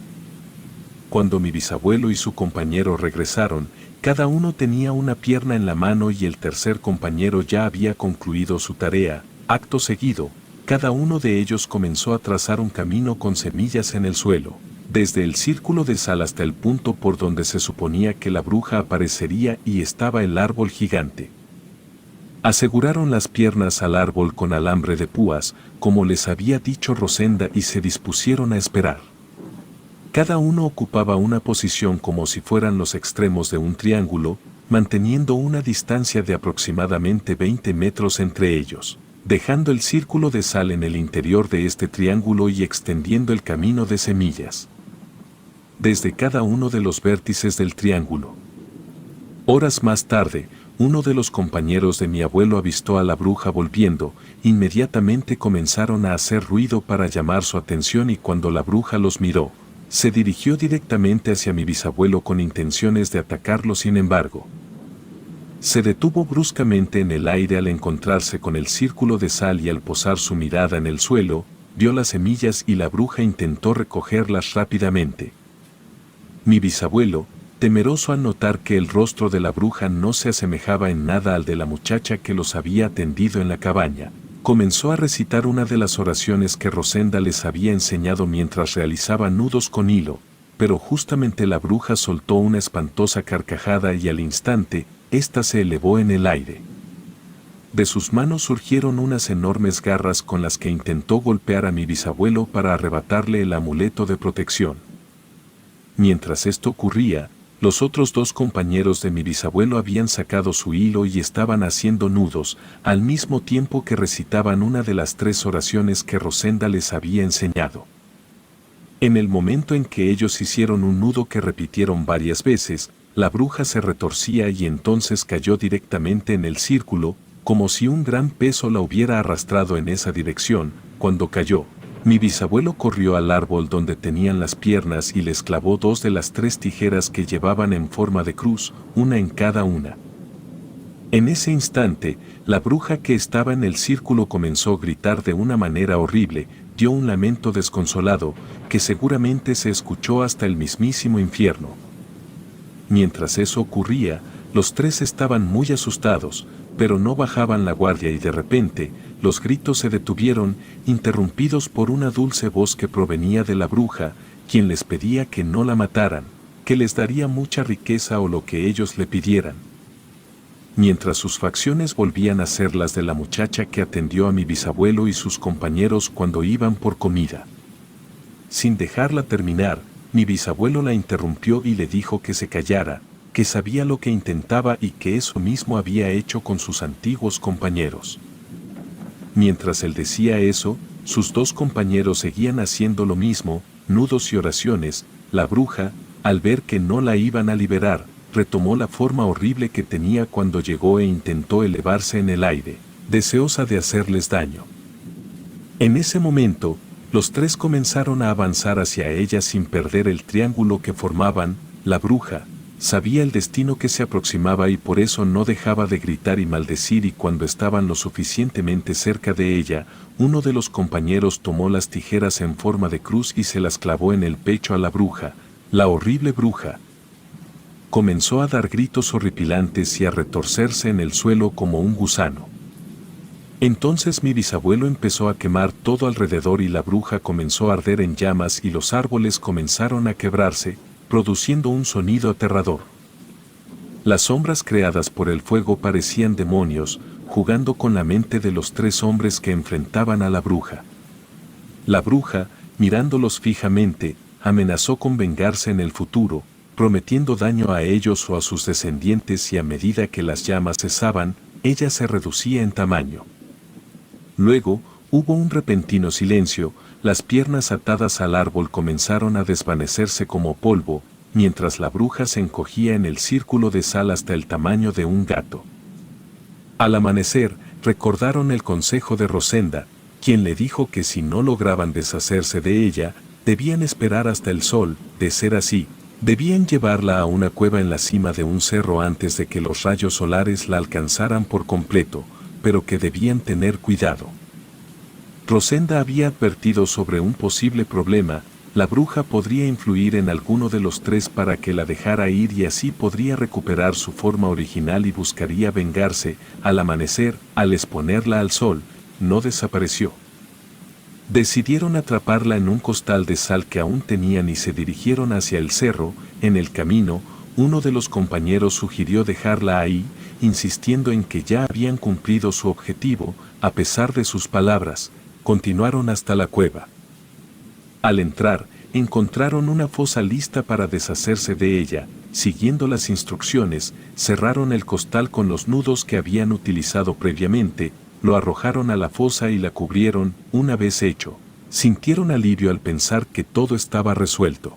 Cuando mi bisabuelo y su compañero regresaron, cada uno tenía una pierna en la mano y el tercer compañero ya había concluido su tarea. Acto seguido, cada uno de ellos comenzó a trazar un camino con semillas en el suelo, desde el círculo de sal hasta el punto por donde se suponía que la bruja aparecería y estaba el árbol gigante. Aseguraron las piernas al árbol con alambre de púas, como les había dicho Rosenda, y se dispusieron a esperar. Cada uno ocupaba una posición como si fueran los extremos de un triángulo, manteniendo una distancia de aproximadamente 20 metros entre ellos, dejando el círculo de sal en el interior de este triángulo y extendiendo el camino de semillas desde cada uno de los vértices del triángulo. Horas más tarde, uno de los compañeros de mi abuelo avistó a la bruja volviendo. Inmediatamente comenzaron a hacer ruido para llamar su atención, y cuando la bruja los miró, se dirigió directamente hacia mi bisabuelo con intenciones de atacarlo. Sin embargo, se detuvo bruscamente en el aire al encontrarse con el círculo de sal, y al posar su mirada en el suelo, vio las semillas y la bruja intentó recogerlas rápidamente. Mi bisabuelo, temeroso al notar que el rostro de la bruja no se asemejaba en nada al de la muchacha que los había atendido en la cabaña, comenzó a recitar una de las oraciones que Rosenda les había enseñado mientras realizaba nudos con hilo, pero justamente la bruja soltó una espantosa carcajada y al instante, ésta se elevó en el aire. De sus manos surgieron unas enormes garras con las que intentó golpear a mi bisabuelo para arrebatarle el amuleto de protección. Mientras esto ocurría, los otros dos compañeros de mi bisabuelo habían sacado su hilo y estaban haciendo nudos, al mismo tiempo que recitaban una de las 3 oraciones que Rosenda les había enseñado. En el momento en que ellos hicieron un nudo que repitieron varias veces, la bruja se retorcía y entonces cayó directamente en el círculo, como si un gran peso la hubiera arrastrado en esa dirección. Cuando cayó, mi bisabuelo corrió al árbol donde tenían las piernas y les clavó 2 de las 3 tijeras que llevaban en forma de cruz, una en cada una. En ese instante, la bruja que estaba en el círculo comenzó a gritar de una manera horrible, dio un lamento desconsolado, que seguramente se escuchó hasta el mismísimo infierno. Mientras eso ocurría, los 3 estaban muy asustados, pero no bajaban la guardia y de repente, los gritos se detuvieron, interrumpidos por una dulce voz que provenía de la bruja, quien les pedía que no la mataran, que les daría mucha riqueza o lo que ellos le pidieran. Mientras sus facciones volvían a ser las de la muchacha que atendió a mi bisabuelo y sus compañeros cuando iban por comida. Sin dejarla terminar, mi bisabuelo la interrumpió y le dijo que se callara, que sabía lo que intentaba y que eso mismo había hecho con sus antiguos compañeros. Mientras él decía eso, sus 2 compañeros seguían haciendo lo mismo, nudos y oraciones. La bruja, al ver que no la iban a liberar, retomó la forma horrible que tenía cuando llegó e intentó elevarse en el aire, deseosa de hacerles daño. En ese momento, los 3 comenzaron a avanzar hacia ella sin perder el triángulo que formaban. La bruja sabía el destino que se aproximaba y por eso no dejaba de gritar y maldecir, y cuando estaban lo suficientemente cerca de ella, uno de los compañeros tomó las tijeras en forma de cruz y se las clavó en el pecho a la bruja. La horrible bruja comenzó a dar gritos horripilantes y a retorcerse en el suelo como un gusano. Entonces mi bisabuelo empezó a quemar todo alrededor y la bruja comenzó a arder en llamas y los árboles comenzaron a quebrarse, produciendo un sonido aterrador. Las sombras creadas por el fuego parecían demonios, jugando con la mente de los 3 hombres que enfrentaban a la bruja. La bruja, mirándolos fijamente, amenazó con vengarse en el futuro, prometiendo daño a ellos o a sus descendientes, y a medida que las llamas cesaban, ella se reducía en tamaño. Luego, hubo un repentino silencio, las piernas atadas al árbol comenzaron a desvanecerse como polvo, mientras la bruja se encogía en el círculo de sal hasta el tamaño de un gato. Al amanecer, recordaron el consejo de Rosenda, quien le dijo que si no lograban deshacerse de ella, debían esperar hasta el sol. De ser así, debían llevarla a una cueva en la cima de un cerro antes de que los rayos solares la alcanzaran por completo, pero que debían tener cuidado. Rosenda había advertido sobre un posible problema: la bruja podría influir en alguno de los 3 para que la dejara ir y así podría recuperar su forma original y buscaría vengarse. Al amanecer, al exponerla al sol, no desapareció. Decidieron atraparla en un costal de sal que aún tenían y se dirigieron hacia el cerro. En el camino, uno de los compañeros sugirió dejarla ahí, insistiendo en que ya habían cumplido su objetivo. A pesar de sus palabras, continuaron hasta la cueva. Al entrar, encontraron una fosa lista para deshacerse de ella. Siguiendo las instrucciones, cerraron el costal con los nudos que habían utilizado previamente, lo arrojaron a la fosa y la cubrieron. Una vez hecho, sintieron alivio al pensar que todo estaba resuelto.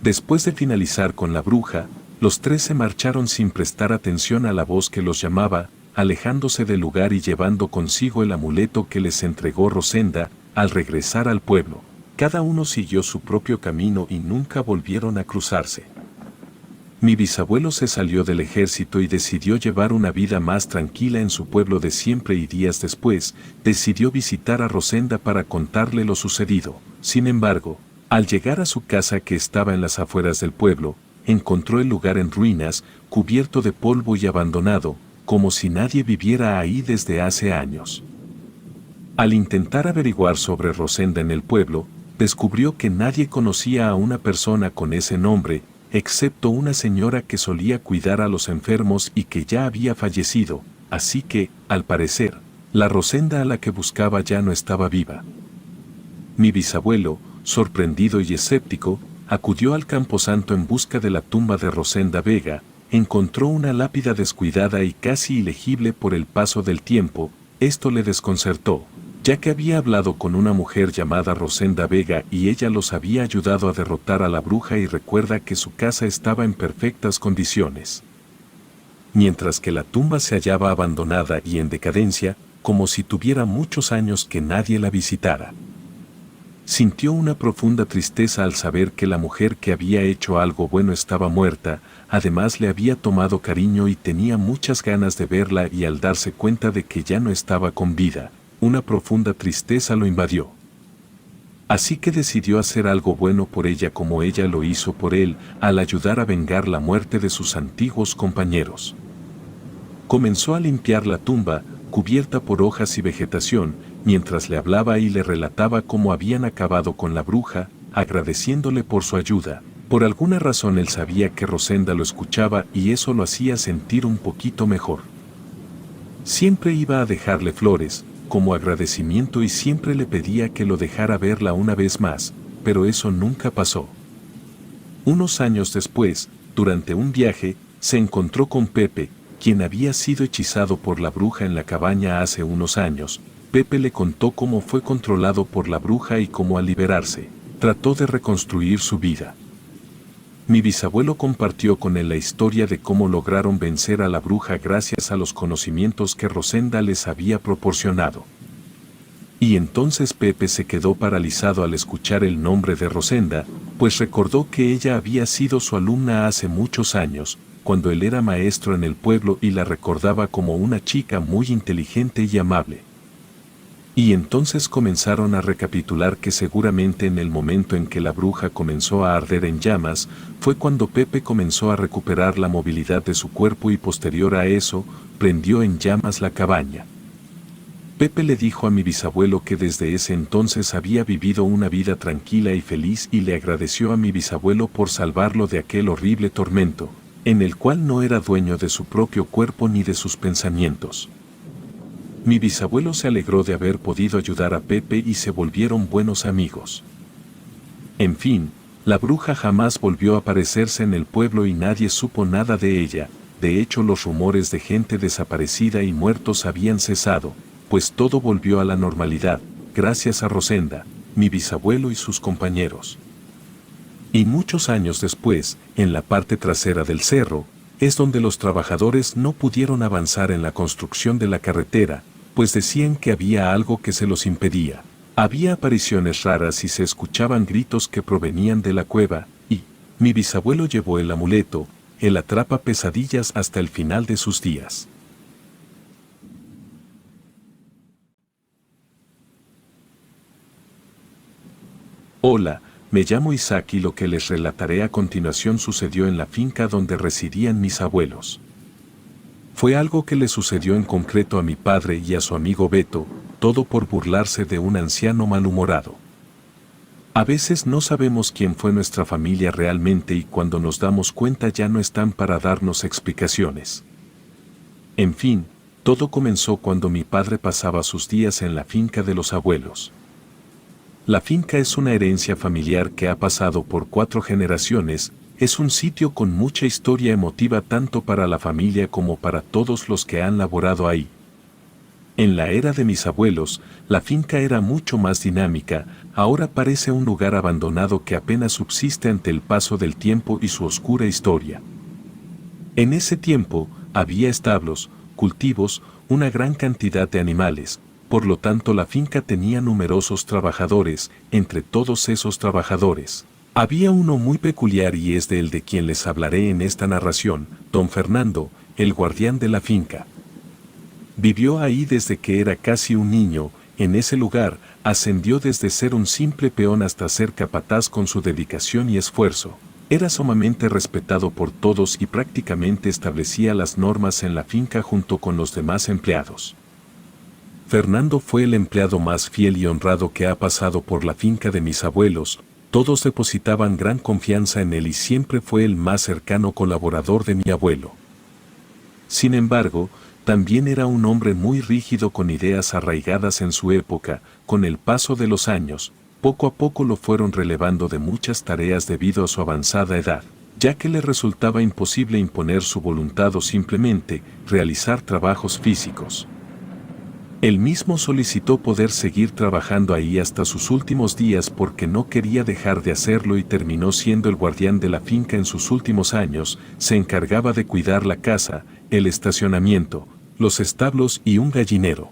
Después de finalizar con la bruja, los 3 se marcharon sin prestar atención a la voz que los llamaba, alejándose del lugar y llevando consigo el amuleto que les entregó Rosenda. Al regresar al pueblo, cada uno siguió su propio camino y nunca volvieron a cruzarse. Mi bisabuelo se salió del ejército y decidió llevar una vida más tranquila en su pueblo de siempre, y días después, decidió visitar a Rosenda para contarle lo sucedido. Sin embargo, al llegar a su casa, que estaba en las afueras del pueblo, encontró el lugar en ruinas, cubierto de polvo y abandonado, como si nadie viviera ahí desde hace años. Al intentar averiguar sobre Rosenda en el pueblo, descubrió que nadie conocía a una persona con ese nombre, excepto una señora que solía cuidar a los enfermos y que ya había fallecido. así que, al parecer, la Rosenda a la que buscaba ya no estaba viva. Mi bisabuelo, sorprendido y escéptico, acudió al camposanto en busca de la tumba de Rosenda Vega, encontró una lápida descuidada y casi ilegible por el paso del tiempo. Esto le desconcertó, ya que había hablado con una mujer llamada Rosenda Vega y ella los había ayudado a derrotar a la bruja y recuerda que su casa estaba en perfectas condiciones. Mientras que la tumba se hallaba abandonada y en decadencia, como si tuviera muchos años que nadie la visitara. Sintió una profunda tristeza al saber que la mujer que había hecho algo bueno estaba muerta, además le había tomado cariño y tenía muchas ganas de verla y al darse cuenta de que ya no estaba con vida, una profunda tristeza lo invadió. Así que decidió hacer algo bueno por ella como ella lo hizo por él, al ayudar a vengar la muerte de sus antiguos compañeros. Comenzó a limpiar la tumba, cubierta por hojas y vegetación, mientras le hablaba y le relataba cómo habían acabado con la bruja, agradeciéndole por su ayuda. Por alguna razón él sabía que Rosenda lo escuchaba y eso lo hacía sentir un poquito mejor. Siempre iba a dejarle flores, como agradecimiento y siempre le pedía que lo dejara verla una vez más, pero eso nunca pasó. Unos años después, durante un viaje, se encontró con Pepe, quien había sido hechizado por la bruja en la cabaña hace unos años. Pepe le contó cómo fue controlado por la bruja y cómo al liberarse, trató de reconstruir su vida. Mi bisabuelo compartió con él la historia de cómo lograron vencer a la bruja gracias a los conocimientos que Rosenda les había proporcionado. Y entonces Pepe se quedó paralizado al escuchar el nombre de Rosenda, pues recordó que ella había sido su alumna hace muchos años, cuando él era maestro en el pueblo y la recordaba como una chica muy inteligente y amable. Y entonces comenzaron a recapitular que seguramente en el momento en que la bruja comenzó a arder en llamas, fue cuando Pepe comenzó a recuperar la movilidad de su cuerpo y posterior a eso, prendió en llamas la cabaña. Pepe le dijo a mi bisabuelo que desde ese entonces había vivido una vida tranquila y feliz y le agradeció a mi bisabuelo por salvarlo de aquel horrible tormento, en el cual no era dueño de su propio cuerpo ni de sus pensamientos. Mi bisabuelo se alegró de haber podido ayudar a Pepe y se volvieron buenos amigos. En fin, la bruja jamás volvió a aparecerse en el pueblo y nadie supo nada de ella. De hecho, los rumores de gente desaparecida y muertos habían cesado, pues todo volvió a la normalidad, gracias a Rosenda, mi bisabuelo y sus compañeros. Y muchos años después, en la parte trasera del cerro, es donde los trabajadores no pudieron avanzar en la construcción de la carretera, pues decían que había algo que se los impedía. Había apariciones raras y se escuchaban gritos que provenían de la cueva, y mi bisabuelo llevó el amuleto, el atrapa pesadillas hasta el final de sus días. Hola, me llamo Isaac y lo que les relataré a continuación sucedió en la finca donde residían mis abuelos. Fue algo que le sucedió en concreto a mi padre y a su amigo Beto, todo por burlarse de un anciano malhumorado. A veces no sabemos quién fue nuestra familia realmente y cuando nos damos cuenta ya no están para darnos explicaciones. En fin, todo comenzó cuando mi padre pasaba sus días en la finca de los abuelos. La finca es una herencia familiar que ha pasado por 4 generaciones. Es un sitio con mucha historia emotiva tanto para la familia como para todos los que han laborado ahí. En la era de mis abuelos, la finca era mucho más dinámica, ahora parece un lugar abandonado que apenas subsiste ante el paso del tiempo y su oscura historia. En ese tiempo, había establos, cultivos, una gran cantidad de animales, por lo tanto la finca tenía numerosos trabajadores. Entre todos esos trabajadores, había uno muy peculiar y es de él de quien les hablaré en esta narración, don Fernando, el guardián de la finca. Vivió ahí desde que era casi un niño. En ese lugar, ascendió desde ser un simple peón hasta ser capataz con su dedicación y esfuerzo. Era sumamente respetado por todos y prácticamente establecía las normas en la finca junto con los demás empleados. Fernando fue el empleado más fiel y honrado que ha pasado por la finca de mis abuelos. Todos depositaban gran confianza en él y siempre fue el más cercano colaborador de mi abuelo. Sin embargo, También era un hombre muy rígido con ideas arraigadas en su época. Con el paso de los años, poco a poco lo fueron relevando de muchas tareas debido a su avanzada edad, ya que le resultaba imposible imponer su voluntad o simplemente realizar trabajos físicos. Él mismo solicitó poder seguir trabajando ahí hasta sus últimos días porque no quería dejar de hacerlo y terminó siendo el guardián de la finca en sus últimos años. Se encargaba de cuidar la casa, el estacionamiento, los establos y un gallinero.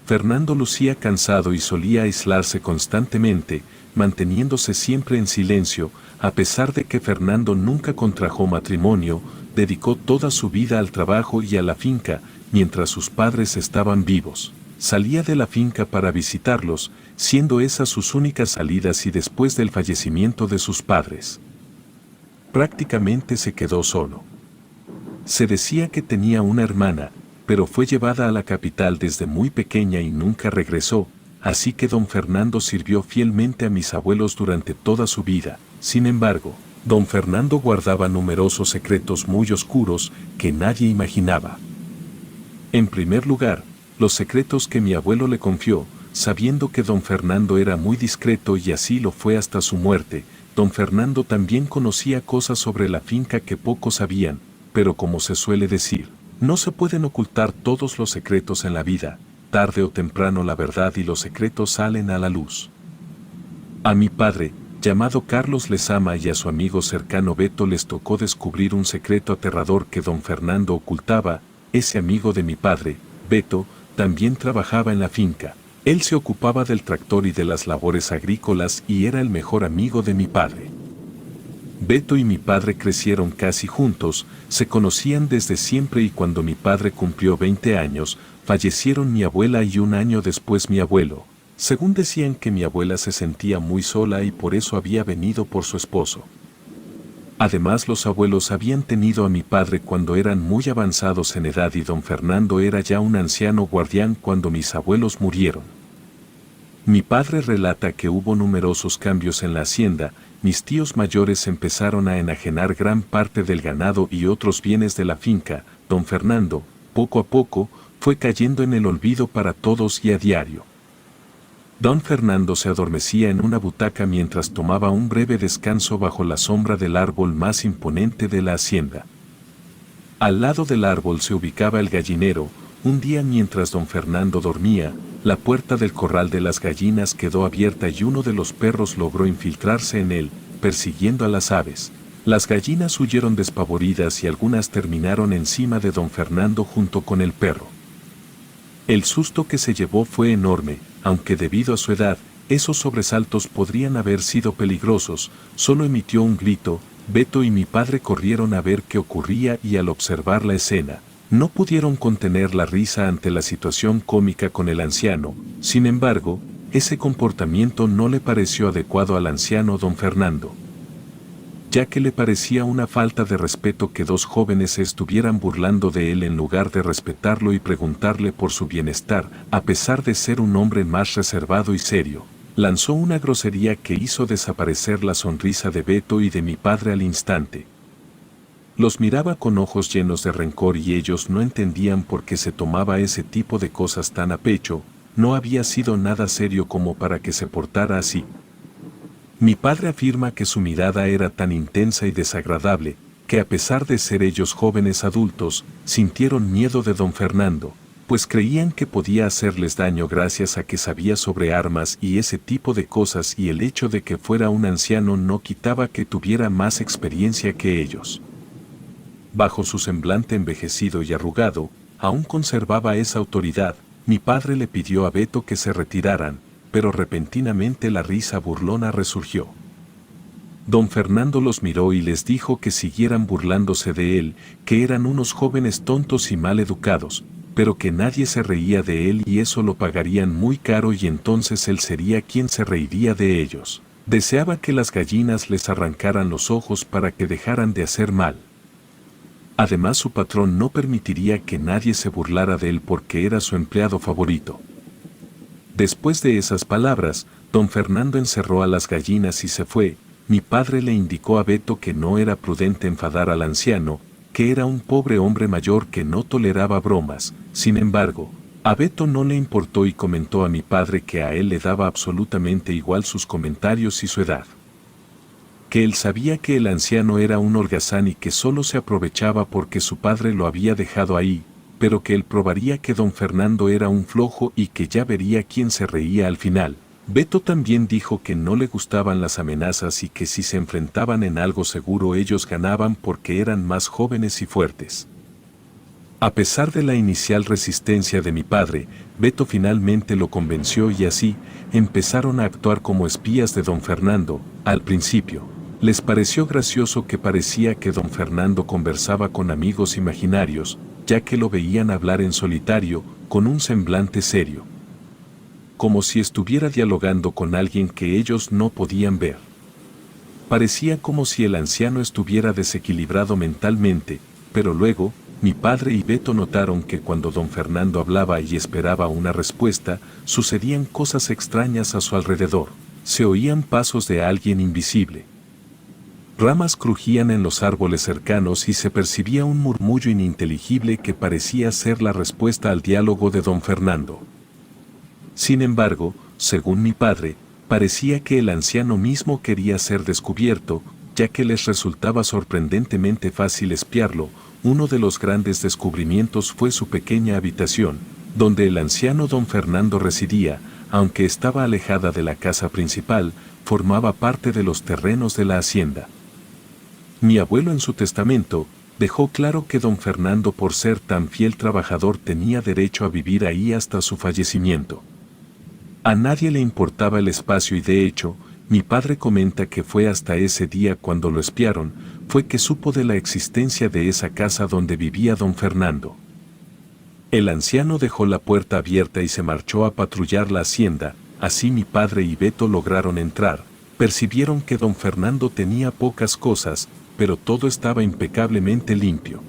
Fernando lucía cansado y solía aislarse constantemente, manteniéndose siempre en silencio. A pesar de que Fernando nunca contrajo matrimonio, dedicó toda su vida al trabajo y a la finca. Mientras sus padres estaban vivos, salía de la finca para visitarlos, siendo esas sus únicas salidas, y después del fallecimiento de sus padres, prácticamente se quedó solo. Se decía que tenía una hermana, pero fue llevada a la capital desde muy pequeña y nunca regresó, así que don Fernando sirvió fielmente a mis abuelos durante toda su vida. Sin embargo, don Fernando guardaba numerosos secretos muy oscuros que nadie imaginaba. En primer lugar, los secretos que mi abuelo le confió, sabiendo que don Fernando era muy discreto y así lo fue hasta su muerte. Don Fernando también conocía cosas sobre la finca que pocos sabían, pero como se suele decir, no se pueden ocultar todos los secretos en la vida. Tarde o temprano la verdad y los secretos salen a la luz. A mi padre, llamado Carlos Lezama, y a su amigo cercano Beto les tocó descubrir un secreto aterrador que don Fernando ocultaba. Ese amigo de mi padre, Beto, también trabajaba en la finca. Él se ocupaba del tractor y de las labores agrícolas y era el mejor amigo de mi padre. Beto y mi padre crecieron casi juntos, se conocían desde siempre, y cuando mi padre cumplió 20 años, fallecieron mi abuela y un año después mi abuelo. Según decían que mi abuela se sentía muy sola y por eso había venido por su esposo. Además, los abuelos habían tenido a mi padre cuando eran muy avanzados en edad y don Fernando era ya un anciano guardián cuando mis abuelos murieron. Mi padre relata que hubo numerosos cambios en la hacienda. Mis tíos mayores empezaron a enajenar gran parte del ganado y otros bienes de la finca. Don Fernando, poco a poco, fue cayendo en el olvido para todos y a diario. Don Fernando se adormecía en una butaca mientras tomaba un breve descanso bajo la sombra del árbol más imponente de la hacienda. Al lado del árbol se ubicaba el gallinero. Un día, mientras don Fernando dormía, la puerta del corral de las gallinas quedó abierta y uno de los perros logró infiltrarse en él, persiguiendo a las aves. Las gallinas huyeron despavoridas y algunas terminaron encima de don Fernando junto con el perro. El susto que se llevó fue enorme, aunque debido a su edad, esos sobresaltos podrían haber sido peligrosos. Solo emitió un grito. Beto y mi padre corrieron a ver qué ocurría y al observar la escena, no pudieron contener la risa ante la situación cómica con el anciano. Sin embargo, ese comportamiento no le pareció adecuado al anciano don Fernando, ya que le parecía una falta de respeto que dos jóvenes se estuvieran burlando de él en lugar de respetarlo y preguntarle por su bienestar. A pesar de ser un hombre más reservado y serio, lanzó una grosería que hizo desaparecer la sonrisa de Beto y de mi padre al instante. Los miraba con ojos llenos de rencor y ellos no entendían por qué se tomaba ese tipo de cosas tan a pecho. No había sido nada serio como para que se portara así. Mi padre afirma que su mirada era tan intensa y desagradable, que a pesar de ser ellos jóvenes adultos, sintieron miedo de don Fernando, pues creían que podía hacerles daño gracias a que sabía sobre armas y ese tipo de cosas, y el hecho de que fuera un anciano no quitaba que tuviera más experiencia que ellos. Bajo su semblante envejecido y arrugado, aún conservaba esa autoridad. Mi padre le pidió a Beto que se retiraran, pero repentinamente la risa burlona resurgió. Don Fernando los miró y les dijo que siguieran burlándose de él, que eran unos jóvenes tontos y mal educados, pero que nadie se reía de él y eso lo pagarían muy caro y entonces él sería quien se reiría de ellos. Deseaba que las gallinas les arrancaran los ojos para que dejaran de hacer mal. Además, su patrón no permitiría que nadie se burlara de él porque era su empleado favorito. Después de esas palabras, don Fernando encerró a las gallinas y se fue. Mi padre le indicó a Beto que no era prudente enfadar al anciano, que era un pobre hombre mayor que no toleraba bromas. Sin embargo, a Beto no le importó y comentó a mi padre que a él le daba absolutamente igual sus comentarios y su edad. Que él sabía que el anciano era un holgazán y que solo se aprovechaba porque su padre lo había dejado ahí, pero que él probaría que don Fernando era un flojo y que ya vería quién se reía al final. Beto también dijo que no le gustaban las amenazas y que si se enfrentaban en algo seguro ellos ganaban porque eran más jóvenes y fuertes. A pesar de la inicial resistencia de mi padre, Beto finalmente lo convenció y así empezaron a actuar como espías de don Fernando. Al principio, les pareció gracioso que parecía que don Fernando conversaba con amigos imaginarios, ya que lo veían hablar en solitario, con un semblante serio, como si estuviera dialogando con alguien que ellos no podían ver. Parecía como si el anciano estuviera desequilibrado mentalmente, pero luego, mi padre y Beto notaron que cuando don Fernando hablaba y esperaba una respuesta, sucedían cosas extrañas a su alrededor. Se oían pasos de alguien invisible. Ramas crujían en los árboles cercanos y se percibía un murmullo ininteligible que parecía ser la respuesta al diálogo de don Fernando. Sin embargo, según mi padre, parecía que el anciano mismo quería ser descubierto, ya que les resultaba sorprendentemente fácil espiarlo. Uno de los grandes descubrimientos fue su pequeña habitación, donde el anciano don Fernando residía, aunque estaba alejada de la casa principal, formaba parte de los terrenos de la hacienda. Mi abuelo en su testamento dejó claro que don Fernando, por ser tan fiel trabajador, tenía derecho a vivir ahí hasta su fallecimiento. A nadie le importaba el espacio y de hecho, mi padre comenta que fue hasta ese día cuando lo espiaron, fue que supo de la existencia de esa casa donde vivía don Fernando. El anciano dejó la puerta abierta y se marchó a patrullar la hacienda, así mi padre y Beto lograron entrar, percibieron que don Fernando tenía pocas cosas, pero todo estaba impecablemente limpio.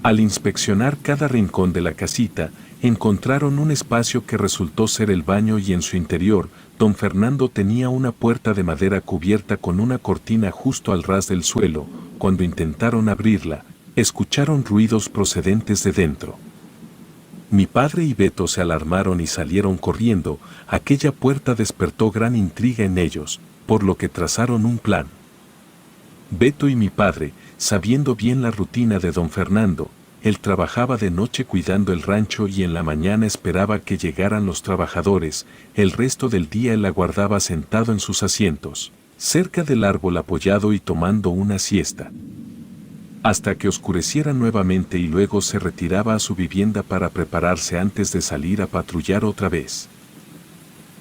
Al inspeccionar cada rincón de la casita, encontraron un espacio que resultó ser el baño y en su interior, don Fernando tenía una puerta de madera cubierta con una cortina justo al ras del suelo. Cuando intentaron abrirla, escucharon ruidos procedentes de dentro. Mi padre y Beto se alarmaron y salieron corriendo. Aquella puerta despertó gran intriga en ellos, por lo que trazaron un plan. Beto y mi padre, sabiendo bien la rutina de don Fernando, él trabajaba de noche cuidando el rancho y en la mañana esperaba que llegaran los trabajadores, el resto del día él aguardaba sentado en sus asientos, cerca del árbol apoyado y tomando una siesta, hasta que oscureciera nuevamente y luego se retiraba a su vivienda para prepararse antes de salir a patrullar otra vez.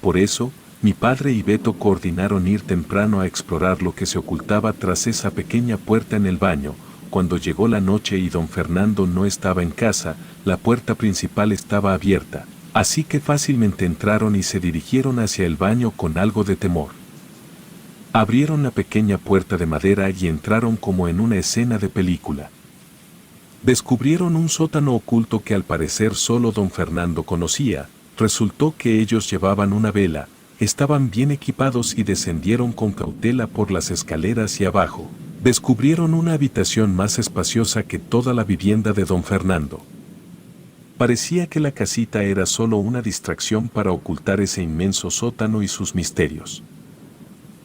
Por eso, mi padre y Beto coordinaron ir temprano a explorar lo que se ocultaba tras esa pequeña puerta en el baño. Cuando llegó la noche y don Fernando no estaba en casa, la puerta principal estaba abierta, así que fácilmente entraron y se dirigieron hacia el baño con algo de temor. Abrieron la pequeña puerta de madera y entraron como en una escena de película. Descubrieron un sótano oculto que al parecer solo don Fernando conocía. Resultó que ellos llevaban una vela, estaban bien equipados y descendieron con cautela por las escaleras y abajo. Descubrieron una habitación más espaciosa que toda la vivienda de don Fernando. Parecía que la casita era solo una distracción para ocultar ese inmenso sótano y sus misterios.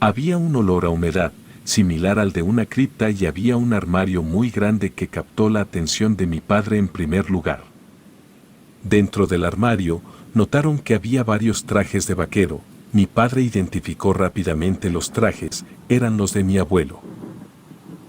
Había un olor a humedad, similar al de una cripta, y había un armario muy grande que captó la atención de mi padre en primer lugar. Dentro del armario, notaron que había varios trajes de vaquero. Mi padre identificó rápidamente los trajes, eran los de mi abuelo.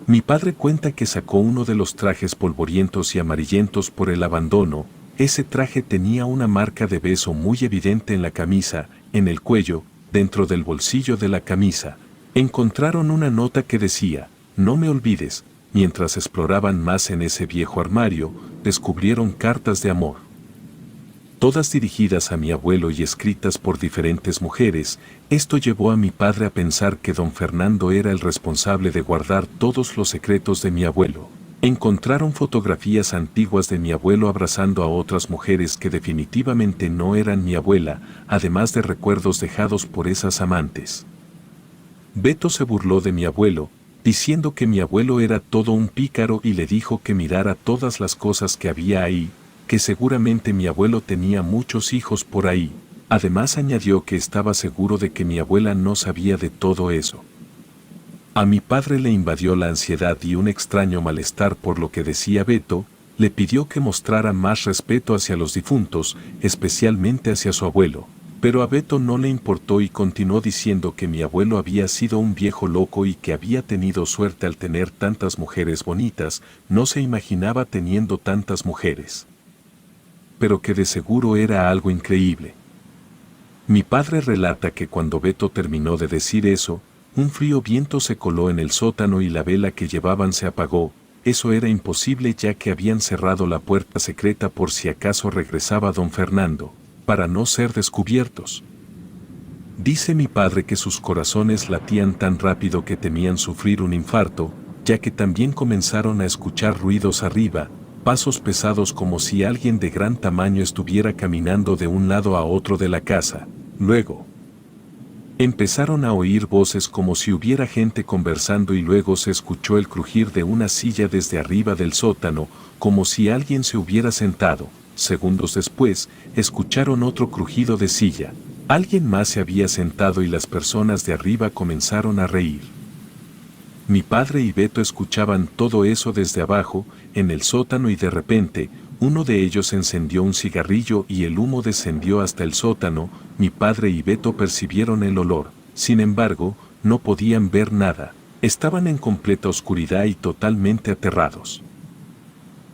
Mi padre cuenta que sacó uno de los trajes polvorientos y amarillentos por el abandono. Ese traje tenía una marca de beso muy evidente en la camisa, en el cuello, dentro del bolsillo de la camisa. Encontraron una nota que decía, "No me olvides". Mientras exploraban más en ese viejo armario, descubrieron cartas de amor, todas dirigidas a mi abuelo y escritas por diferentes mujeres. Esto llevó a mi padre a pensar que don Fernando era el responsable de guardar todos los secretos de mi abuelo. Encontraron fotografías antiguas de mi abuelo abrazando a otras mujeres que definitivamente no eran mi abuela, además de recuerdos dejados por esas amantes. Beto se burló de mi abuelo, diciendo que mi abuelo era todo un pícaro y le dijo que mirara todas las cosas que había ahí, que seguramente mi abuelo tenía muchos hijos por ahí. Además añadió que estaba seguro de que mi abuela no sabía de todo eso. A mi padre le invadió la ansiedad y un extraño malestar por lo que decía Beto. Le pidió que mostrara más respeto hacia los difuntos, especialmente hacia su abuelo, pero a Beto no le importó y continuó diciendo que mi abuelo había sido un viejo loco y que había tenido suerte al tener tantas mujeres bonitas, no se imaginaba teniendo tantas mujeres. Pero que de seguro era algo increíble. Mi padre relata que cuando Beto terminó de decir eso, un frío viento se coló en el sótano y la vela que llevaban se apagó. Eso era imposible ya que habían cerrado la puerta secreta por si acaso regresaba don Fernando, para no ser descubiertos. Dice mi padre que sus corazones latían tan rápido que temían sufrir un infarto, ya que también comenzaron a escuchar ruidos arriba, pasos pesados como si alguien de gran tamaño estuviera caminando de un lado a otro de la casa. Luego, empezaron a oír voces como si hubiera gente conversando y luego se escuchó el crujir de una silla desde arriba del sótano, como si alguien se hubiera sentado. Segundos después, escucharon otro crujido de silla. Alguien más se había sentado y las personas de arriba comenzaron a reír. Mi padre y Beto escuchaban todo eso desde abajo, en el sótano y de repente, uno de ellos encendió un cigarrillo y el humo descendió hasta el sótano. Mi padre y Beto percibieron el olor, sin embargo, no podían ver nada, estaban en completa oscuridad y totalmente aterrados.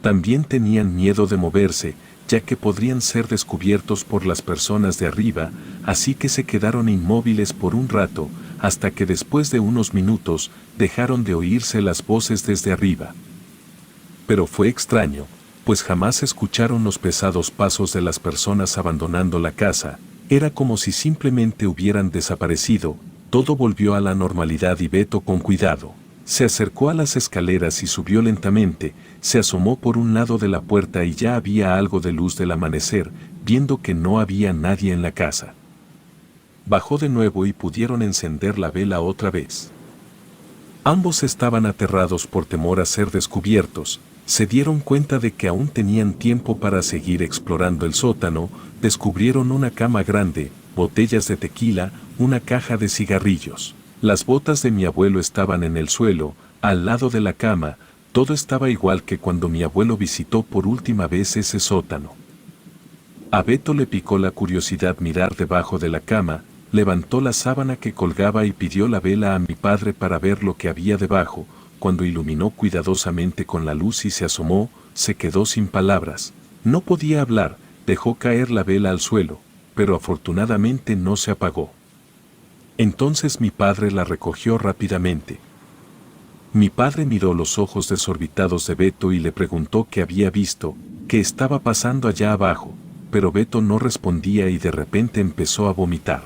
También tenían miedo de moverse, ya que podrían ser descubiertos por las personas de arriba, así que se quedaron inmóviles por un rato, hasta que después de unos minutos, dejaron de oírse las voces desde arriba. Pero fue extraño, pues jamás escucharon los pesados pasos de las personas abandonando la casa, era como si simplemente hubieran desaparecido. Todo volvió a la normalidad y Beto con cuidado se acercó a las escaleras y subió lentamente, se asomó por un lado de la puerta y ya había algo de luz del amanecer, viendo que no había nadie en la casa. Bajó de nuevo y pudieron encender la vela otra vez. Ambos estaban aterrados por temor a ser descubiertos. Se dieron cuenta de que aún tenían tiempo para seguir explorando el sótano. Descubrieron una cama grande, botellas de tequila, una caja de cigarrillos. Las botas de mi abuelo estaban en el suelo, al lado de la cama. Todo estaba igual que cuando mi abuelo visitó por última vez ese sótano. A Beto le picó la curiosidad mirar debajo de la cama, levantó la sábana que colgaba y pidió la vela a mi padre para ver lo que había debajo. Cuando iluminó cuidadosamente con la luz y se asomó, se quedó sin palabras. No podía hablar, dejó caer la vela al suelo, pero afortunadamente no se apagó. Entonces mi padre la recogió rápidamente. Mi padre miró los ojos desorbitados de Beto y le preguntó qué había visto, qué estaba pasando allá abajo, pero Beto no respondía y de repente empezó a vomitar.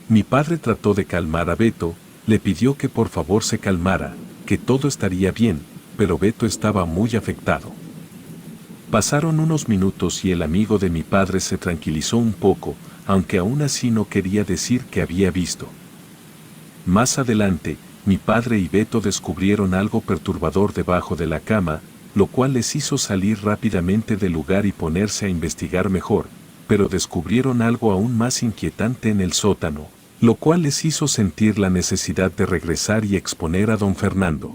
Mi padre trató de calmar a Beto, le pidió que por favor se calmara, que todo estaría bien, pero Beto estaba muy afectado. Pasaron unos minutos y el amigo de mi padre se tranquilizó un poco, aunque aún así no quería decir que había visto. Más adelante, mi padre y Beto descubrieron algo perturbador debajo de la cama, lo cual les hizo salir rápidamente del lugar y ponerse a investigar mejor, pero descubrieron algo aún más inquietante en el sótano, lo cual les hizo sentir la necesidad de regresar y exponer a don Fernando.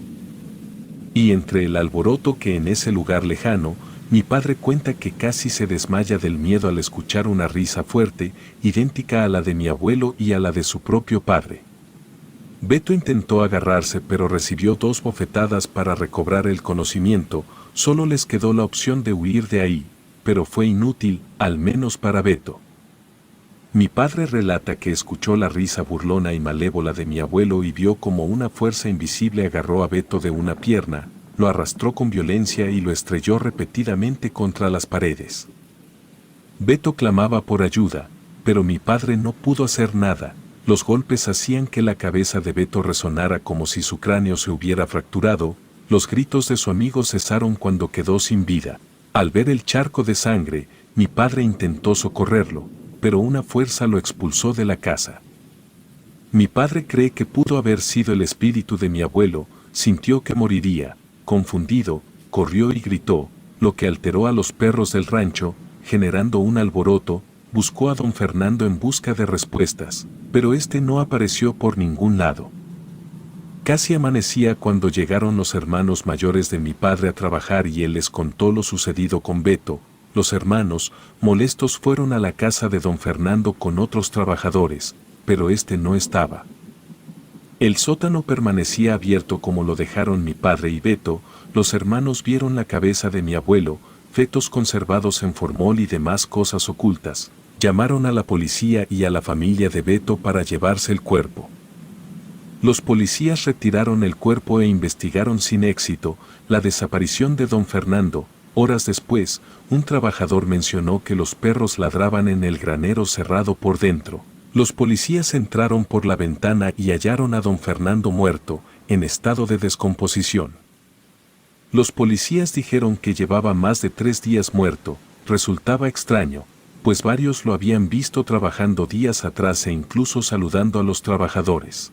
Y entre el alboroto que en ese lugar lejano, mi padre cuenta que casi se desmaya del miedo al escuchar una risa fuerte, idéntica a la de mi abuelo y a la de su propio padre. Beto intentó agarrarse pero recibió 2 bofetadas para recobrar el conocimiento. Solo les quedó la opción de huir de ahí, pero fue inútil, al menos para Beto. Mi padre relata que escuchó la risa burlona y malévola de mi abuelo y vio como una fuerza invisible agarró a Beto de una pierna, lo arrastró con violencia y lo estrelló repetidamente contra las paredes. Beto clamaba por ayuda, pero mi padre no pudo hacer nada. Los golpes hacían que la cabeza de Beto resonara como si su cráneo se hubiera fracturado. Los gritos de su amigo cesaron cuando quedó sin vida. Al ver el charco de sangre, mi padre intentó socorrerlo, pero una fuerza lo expulsó de la casa. Mi padre cree que pudo haber sido el espíritu de mi abuelo, sintió que moriría, confundido, corrió y gritó, lo que alteró a los perros del rancho, generando un alboroto, buscó a don Fernando en busca de respuestas, pero este no apareció por ningún lado. Casi amanecía cuando llegaron los hermanos mayores de mi padre a trabajar y él les contó lo sucedido con Beto. Los hermanos, molestos, fueron a la casa de don Fernando con otros trabajadores, pero este no estaba. El sótano permanecía abierto como lo dejaron mi padre y Beto. Los hermanos vieron la cabeza de mi abuelo, fetos conservados en formol y demás cosas ocultas. Llamaron a la policía y a la familia de Beto para llevarse el cuerpo. Los policías retiraron el cuerpo e investigaron sin éxito la desaparición de don Fernando. Horas después, un trabajador mencionó que los perros ladraban en el granero cerrado por dentro. Los policías entraron por la ventana y hallaron a don Fernando muerto, en estado de descomposición. Los policías dijeron que llevaba más de 3 días muerto. Resultaba extraño, pues varios lo habían visto trabajando días atrás e incluso saludando a los trabajadores.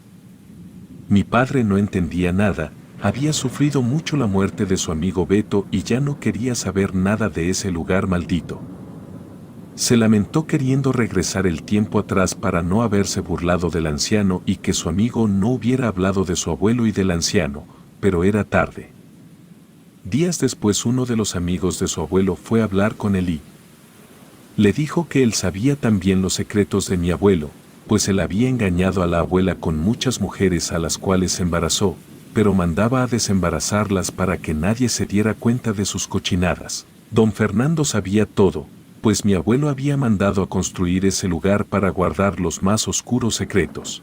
Mi padre no entendía nada, había sufrido mucho la muerte de su amigo Beto y ya no quería saber nada de ese lugar maldito. Se lamentó queriendo regresar el tiempo atrás para no haberse burlado del anciano y que su amigo no hubiera hablado de su abuelo y del anciano, pero era tarde. Días después uno de los amigos de su abuelo fue a hablar con él y le dijo que él sabía también los secretos de mi abuelo, pues él había engañado a la abuela con muchas mujeres a las cuales embarazó, pero mandaba a desembarazarlas para que nadie se diera cuenta de sus cochinadas. Don Fernando sabía todo, pues mi abuelo había mandado a construir ese lugar para guardar los más oscuros secretos.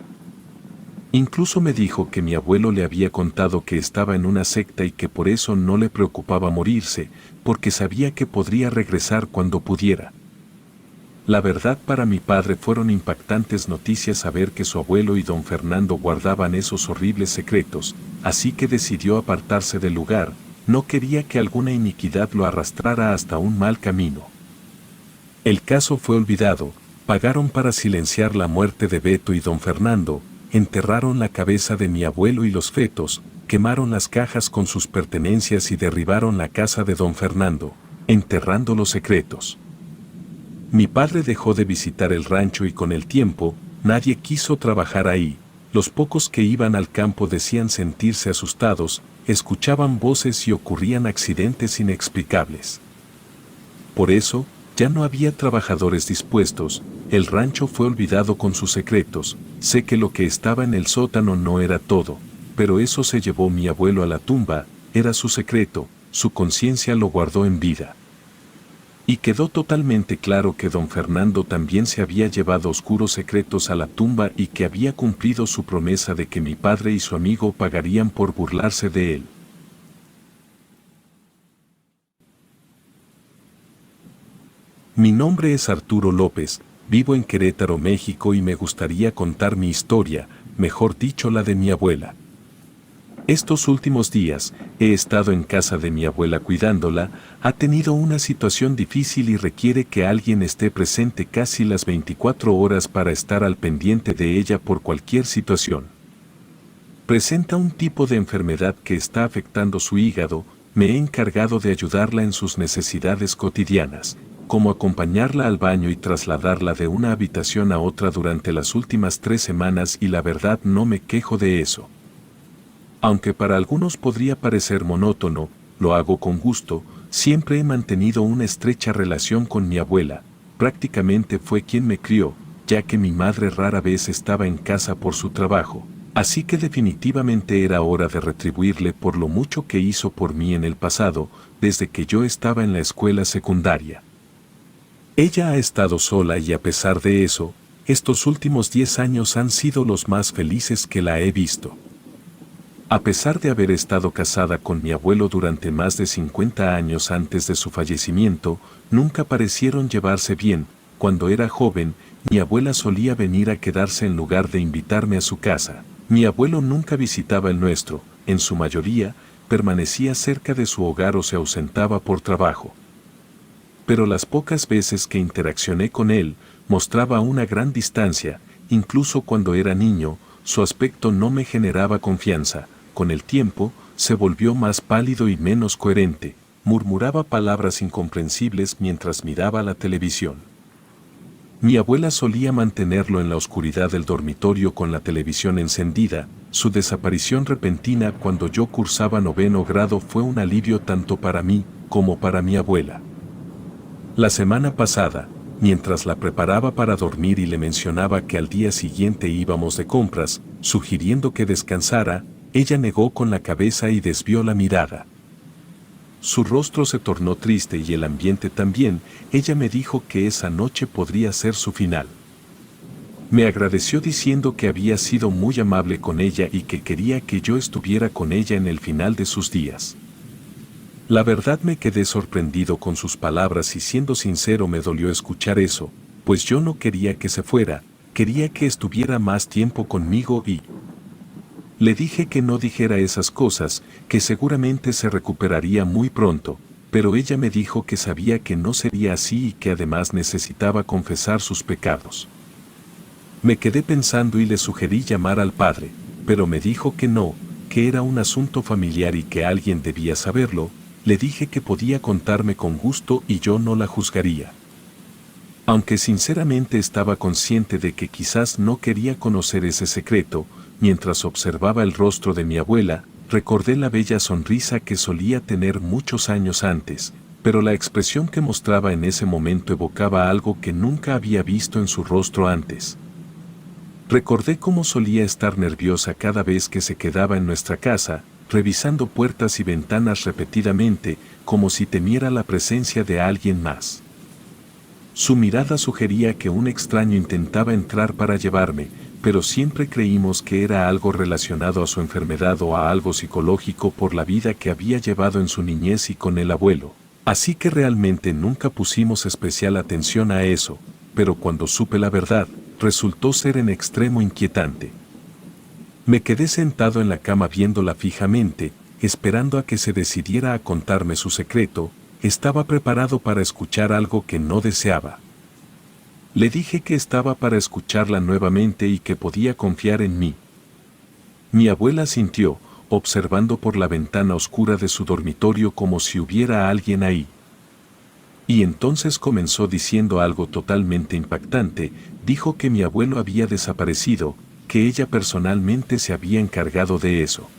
Incluso me dijo que mi abuelo le había contado que estaba en una secta y que por eso no le preocupaba morirse, porque sabía que podría regresar cuando pudiera. La verdad, para mi padre fueron impactantes noticias saber que su abuelo y don Fernando guardaban esos horribles secretos, así que decidió apartarse del lugar. No quería que alguna iniquidad lo arrastrara hasta un mal camino. El caso fue olvidado, pagaron para silenciar la muerte de Beto y don Fernando, enterraron la cabeza de mi abuelo y los fetos, quemaron las cajas con sus pertenencias y derribaron la casa de don Fernando, enterrando los secretos. Mi padre dejó de visitar el rancho y con el tiempo, nadie quiso trabajar ahí. Los pocos que iban al campo decían sentirse asustados, escuchaban voces y ocurrían accidentes inexplicables. Por eso, ya no había trabajadores dispuestos, el rancho fue olvidado con sus secretos. Sé que lo que estaba en el sótano no era todo, pero eso se llevó mi abuelo a la tumba, era su secreto, su conciencia lo guardó en vida. Y quedó totalmente claro que don Fernando también se había llevado oscuros secretos a la tumba y que había cumplido su promesa de que mi padre y su amigo pagarían por burlarse de él. Mi nombre es Arturo López, vivo en Querétaro, México y me gustaría contar mi historia, mejor dicho la de mi abuela. Estos últimos días, he estado en casa de mi abuela cuidándola, ha tenido una situación difícil y requiere que alguien esté presente casi las 24 horas para estar al pendiente de ella por cualquier situación. Presenta un tipo de enfermedad que está afectando su hígado, me he encargado de ayudarla en sus necesidades cotidianas, como acompañarla al baño y trasladarla de una habitación a otra durante las últimas 3 semanas y la verdad no me quejo de eso. Aunque para algunos podría parecer monótono, lo hago con gusto, siempre he mantenido una estrecha relación con mi abuela, prácticamente fue quien me crió, ya que mi madre rara vez estaba en casa por su trabajo, así que definitivamente era hora de retribuirle por lo mucho que hizo por mí en el pasado, desde que yo estaba en la escuela secundaria. Ella ha estado sola y a pesar de eso, estos últimos 10 años han sido los más felices que la he visto. A pesar de haber estado casada con mi abuelo durante más de 50 años antes de su fallecimiento, nunca parecieron llevarse bien. Cuando era joven, mi abuela solía venir a quedarse en lugar de invitarme a su casa. Mi abuelo nunca visitaba el nuestro, en su mayoría, permanecía cerca de su hogar o se ausentaba por trabajo. Pero las pocas veces que interaccioné con él, mostraba una gran distancia, incluso cuando era niño, su aspecto no me generaba confianza. Con el tiempo, se volvió más pálido y menos coherente, murmuraba palabras incomprensibles mientras miraba la televisión. Mi abuela solía mantenerlo en la oscuridad del dormitorio con la televisión encendida. Su desaparición repentina cuando yo cursaba 9º grado fue un alivio tanto para mí como para mi abuela. La semana pasada, mientras la preparaba para dormir y le mencionaba que al día siguiente íbamos de compras, sugiriendo que descansara, ella negó con la cabeza y desvió la mirada. Su rostro se tornó triste y el ambiente también. Ella me dijo que esa noche podría ser su final. Me agradeció diciendo que había sido muy amable con ella y que quería que yo estuviera con ella en el final de sus días. La verdad me quedé sorprendido con sus palabras y siendo sincero me dolió escuchar eso, pues yo no quería que se fuera, quería que estuviera más tiempo conmigo y... Le dije que no dijera esas cosas, que seguramente se recuperaría muy pronto, pero ella me dijo que sabía que no sería así y que además necesitaba confesar sus pecados. Me quedé pensando y le sugerí llamar al padre, pero me dijo que no, que era un asunto familiar y que alguien debía saberlo. Le dije que podía contarme con gusto y yo no la juzgaría. Aunque sinceramente estaba consciente de que quizás no quería conocer ese secreto, mientras observaba el rostro de mi abuela, recordé la bella sonrisa que solía tener muchos años antes, pero la expresión que mostraba en ese momento evocaba algo que nunca había visto en su rostro antes. Recordé cómo solía estar nerviosa cada vez que se quedaba en nuestra casa, revisando puertas y ventanas repetidamente, como si temiera la presencia de alguien más. Su mirada sugería que un extraño intentaba entrar para llevarme, pero siempre creímos que era algo relacionado a su enfermedad o a algo psicológico por la vida que había llevado en su niñez y con el abuelo. Así que realmente nunca pusimos especial atención a eso, pero cuando supe la verdad, resultó ser en extremo inquietante. Me quedé sentado en la cama viéndola fijamente, esperando a que se decidiera a contarme su secreto. Estaba preparado para escuchar algo que no deseaba. Le dije que estaba para escucharla nuevamente y que podía confiar en mí. Mi abuela asintió, observando por la ventana oscura de su dormitorio como si hubiera alguien ahí. Y entonces comenzó diciendo algo totalmente impactante. Dijo que mi abuelo había desaparecido, que ella personalmente se había encargado de eso.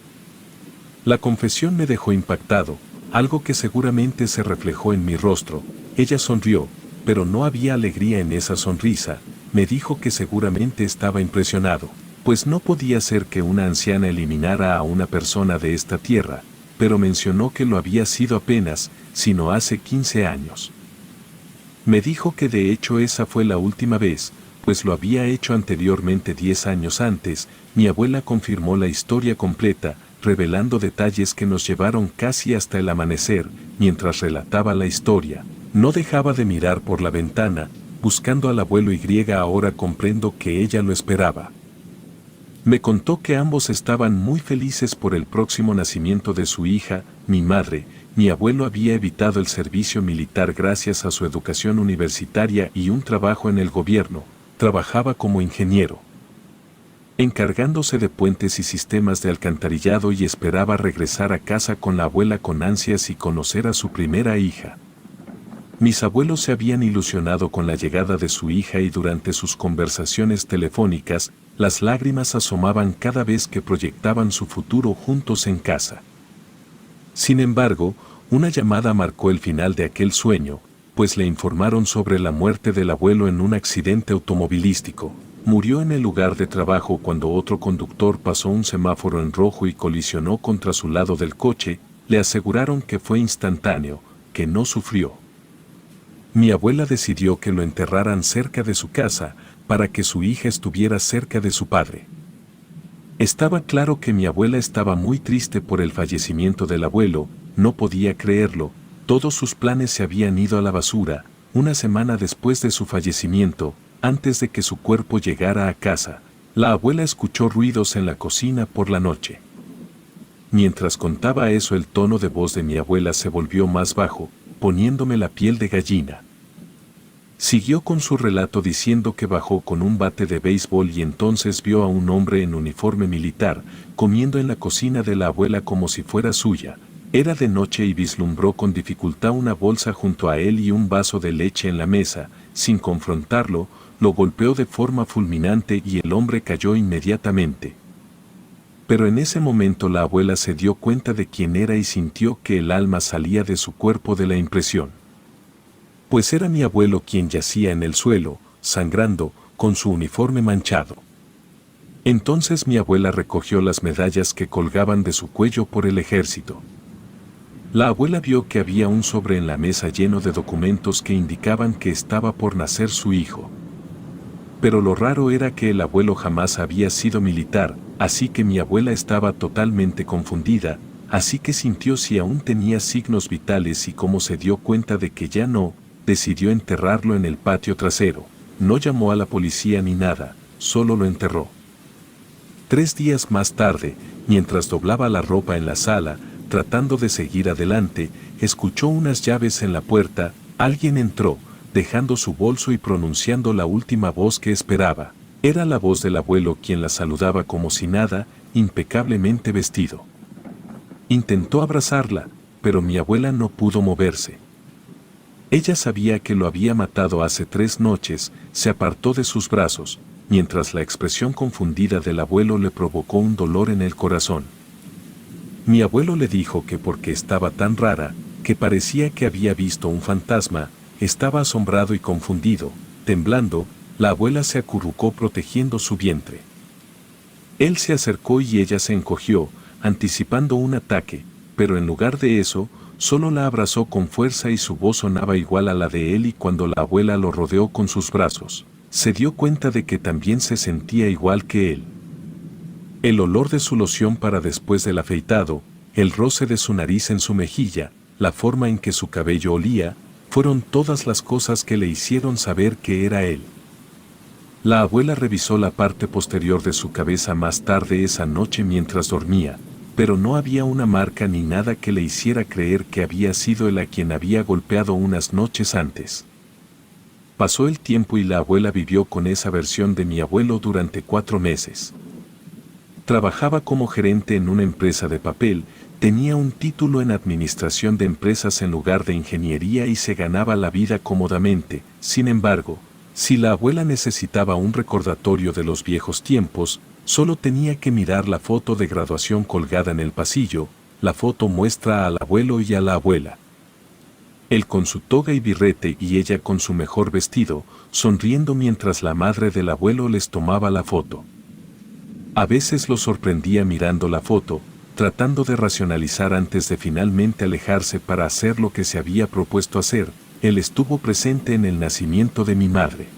La confesión me dejó impactado, algo que seguramente se reflejó en mi rostro. Ella sonrió, pero no había alegría en esa sonrisa. Me dijo que seguramente estaba impresionado, pues no podía ser que una anciana eliminara a una persona de esta tierra, pero mencionó que lo había sido apenas, sino hace 15 años. Me dijo que de hecho esa fue la última vez, pues lo había hecho anteriormente 10 años antes. Mi abuela confirmó la historia completa, revelando detalles que nos llevaron casi hasta el amanecer. Mientras relataba la historia, no dejaba de mirar por la ventana, buscando al abuelo y ahora comprendo que ella lo esperaba. Me contó que ambos estaban muy felices por el próximo nacimiento de su hija. Mi madre, mi abuelo había evitado el servicio militar gracias a su educación universitaria y un trabajo en el gobierno. Trabajaba como ingeniero, encargándose de puentes y sistemas de alcantarillado, y esperaba regresar a casa con la abuela con ansias y conocer a su primera hija. Mis abuelos se habían ilusionado con la llegada de su hija y durante sus conversaciones telefónicas, las lágrimas asomaban cada vez que proyectaban su futuro juntos en casa. Sin embargo, una llamada marcó el final de aquel sueño, pues le informaron sobre la muerte del abuelo en un accidente automovilístico. Murió en el lugar de trabajo cuando otro conductor pasó un semáforo en rojo y colisionó contra su lado del coche. Le aseguraron que fue instantáneo, que no sufrió. Mi abuela decidió que lo enterraran cerca de su casa, para que su hija estuviera cerca de su padre. Estaba claro que mi abuela estaba muy triste por el fallecimiento del abuelo, no podía creerlo. Todos sus planes se habían ido a la basura. Una semana después de su fallecimiento, antes de que su cuerpo llegara a casa, la abuela escuchó ruidos en la cocina por la noche. Mientras contaba eso, el tono de voz de mi abuela se volvió más bajo, poniéndome la piel de gallina. Siguió con su relato diciendo que bajó con un bate de béisbol y entonces vio a un hombre en uniforme militar, comiendo en la cocina de la abuela como si fuera suya. Era de noche y vislumbró con dificultad una bolsa junto a él y un vaso de leche en la mesa. Sin confrontarlo, lo golpeó de forma fulminante y el hombre cayó inmediatamente. Pero en ese momento la abuela se dio cuenta de quién era y sintió que el alma salía de su cuerpo de la impresión. Pues era mi abuelo quien yacía en el suelo, sangrando, con su uniforme manchado. Entonces mi abuela recogió las medallas que colgaban de su cuello por el ejército. La abuela vio que había un sobre en la mesa lleno de documentos que indicaban que estaba por nacer su hijo. Pero lo raro era que el abuelo jamás había sido militar, así que mi abuela estaba totalmente confundida, así que sintió si aún tenía signos vitales y como se dio cuenta de que ya no, decidió enterrarlo en el patio trasero. No llamó a la policía ni nada, solo lo enterró. 3 días más tarde, mientras doblaba la ropa en la sala, tratando de seguir adelante, escuchó unas llaves en la puerta. Alguien entró, dejando su bolso y pronunciando la última voz que esperaba. Era la voz del abuelo quien la saludaba como si nada, impecablemente vestido. Intentó abrazarla, pero mi abuela no pudo moverse. Ella sabía que lo había matado hace 3 noches, se apartó de sus brazos, mientras la expresión confundida del abuelo le provocó un dolor en el corazón. Mi abuelo le dijo que porque estaba tan rara, que parecía que había visto un fantasma, estaba asombrado y confundido, temblando, la abuela se acurrucó protegiendo su vientre. Él se acercó y ella se encogió, anticipando un ataque, pero en lugar de eso, solo la abrazó con fuerza y su voz sonaba igual a la de él y cuando la abuela lo rodeó con sus brazos, se dio cuenta de que también se sentía igual que él. El olor de su loción para después del afeitado, el roce de su nariz en su mejilla, la forma en que su cabello olía, fueron todas las cosas que le hicieron saber que era él. La abuela revisó la parte posterior de su cabeza más tarde esa noche mientras dormía, pero no había una marca ni nada que le hiciera creer que había sido él a quien había golpeado unas noches antes. Pasó el tiempo y la abuela vivió con esa versión de mi abuelo durante 4 meses. Trabajaba como gerente en una empresa de papel, tenía un título en administración de empresas en lugar de ingeniería y se ganaba la vida cómodamente. Sin embargo, si la abuela necesitaba un recordatorio de los viejos tiempos, solo tenía que mirar la foto de graduación colgada en el pasillo. La foto muestra al abuelo y a la abuela. Él con su toga y birrete y ella con su mejor vestido, sonriendo mientras la madre del abuelo les tomaba la foto. A veces lo sorprendía mirando la foto, tratando de racionalizar antes de finalmente alejarse para hacer lo que se había propuesto hacer. Él estuvo presente en el nacimiento de mi madre.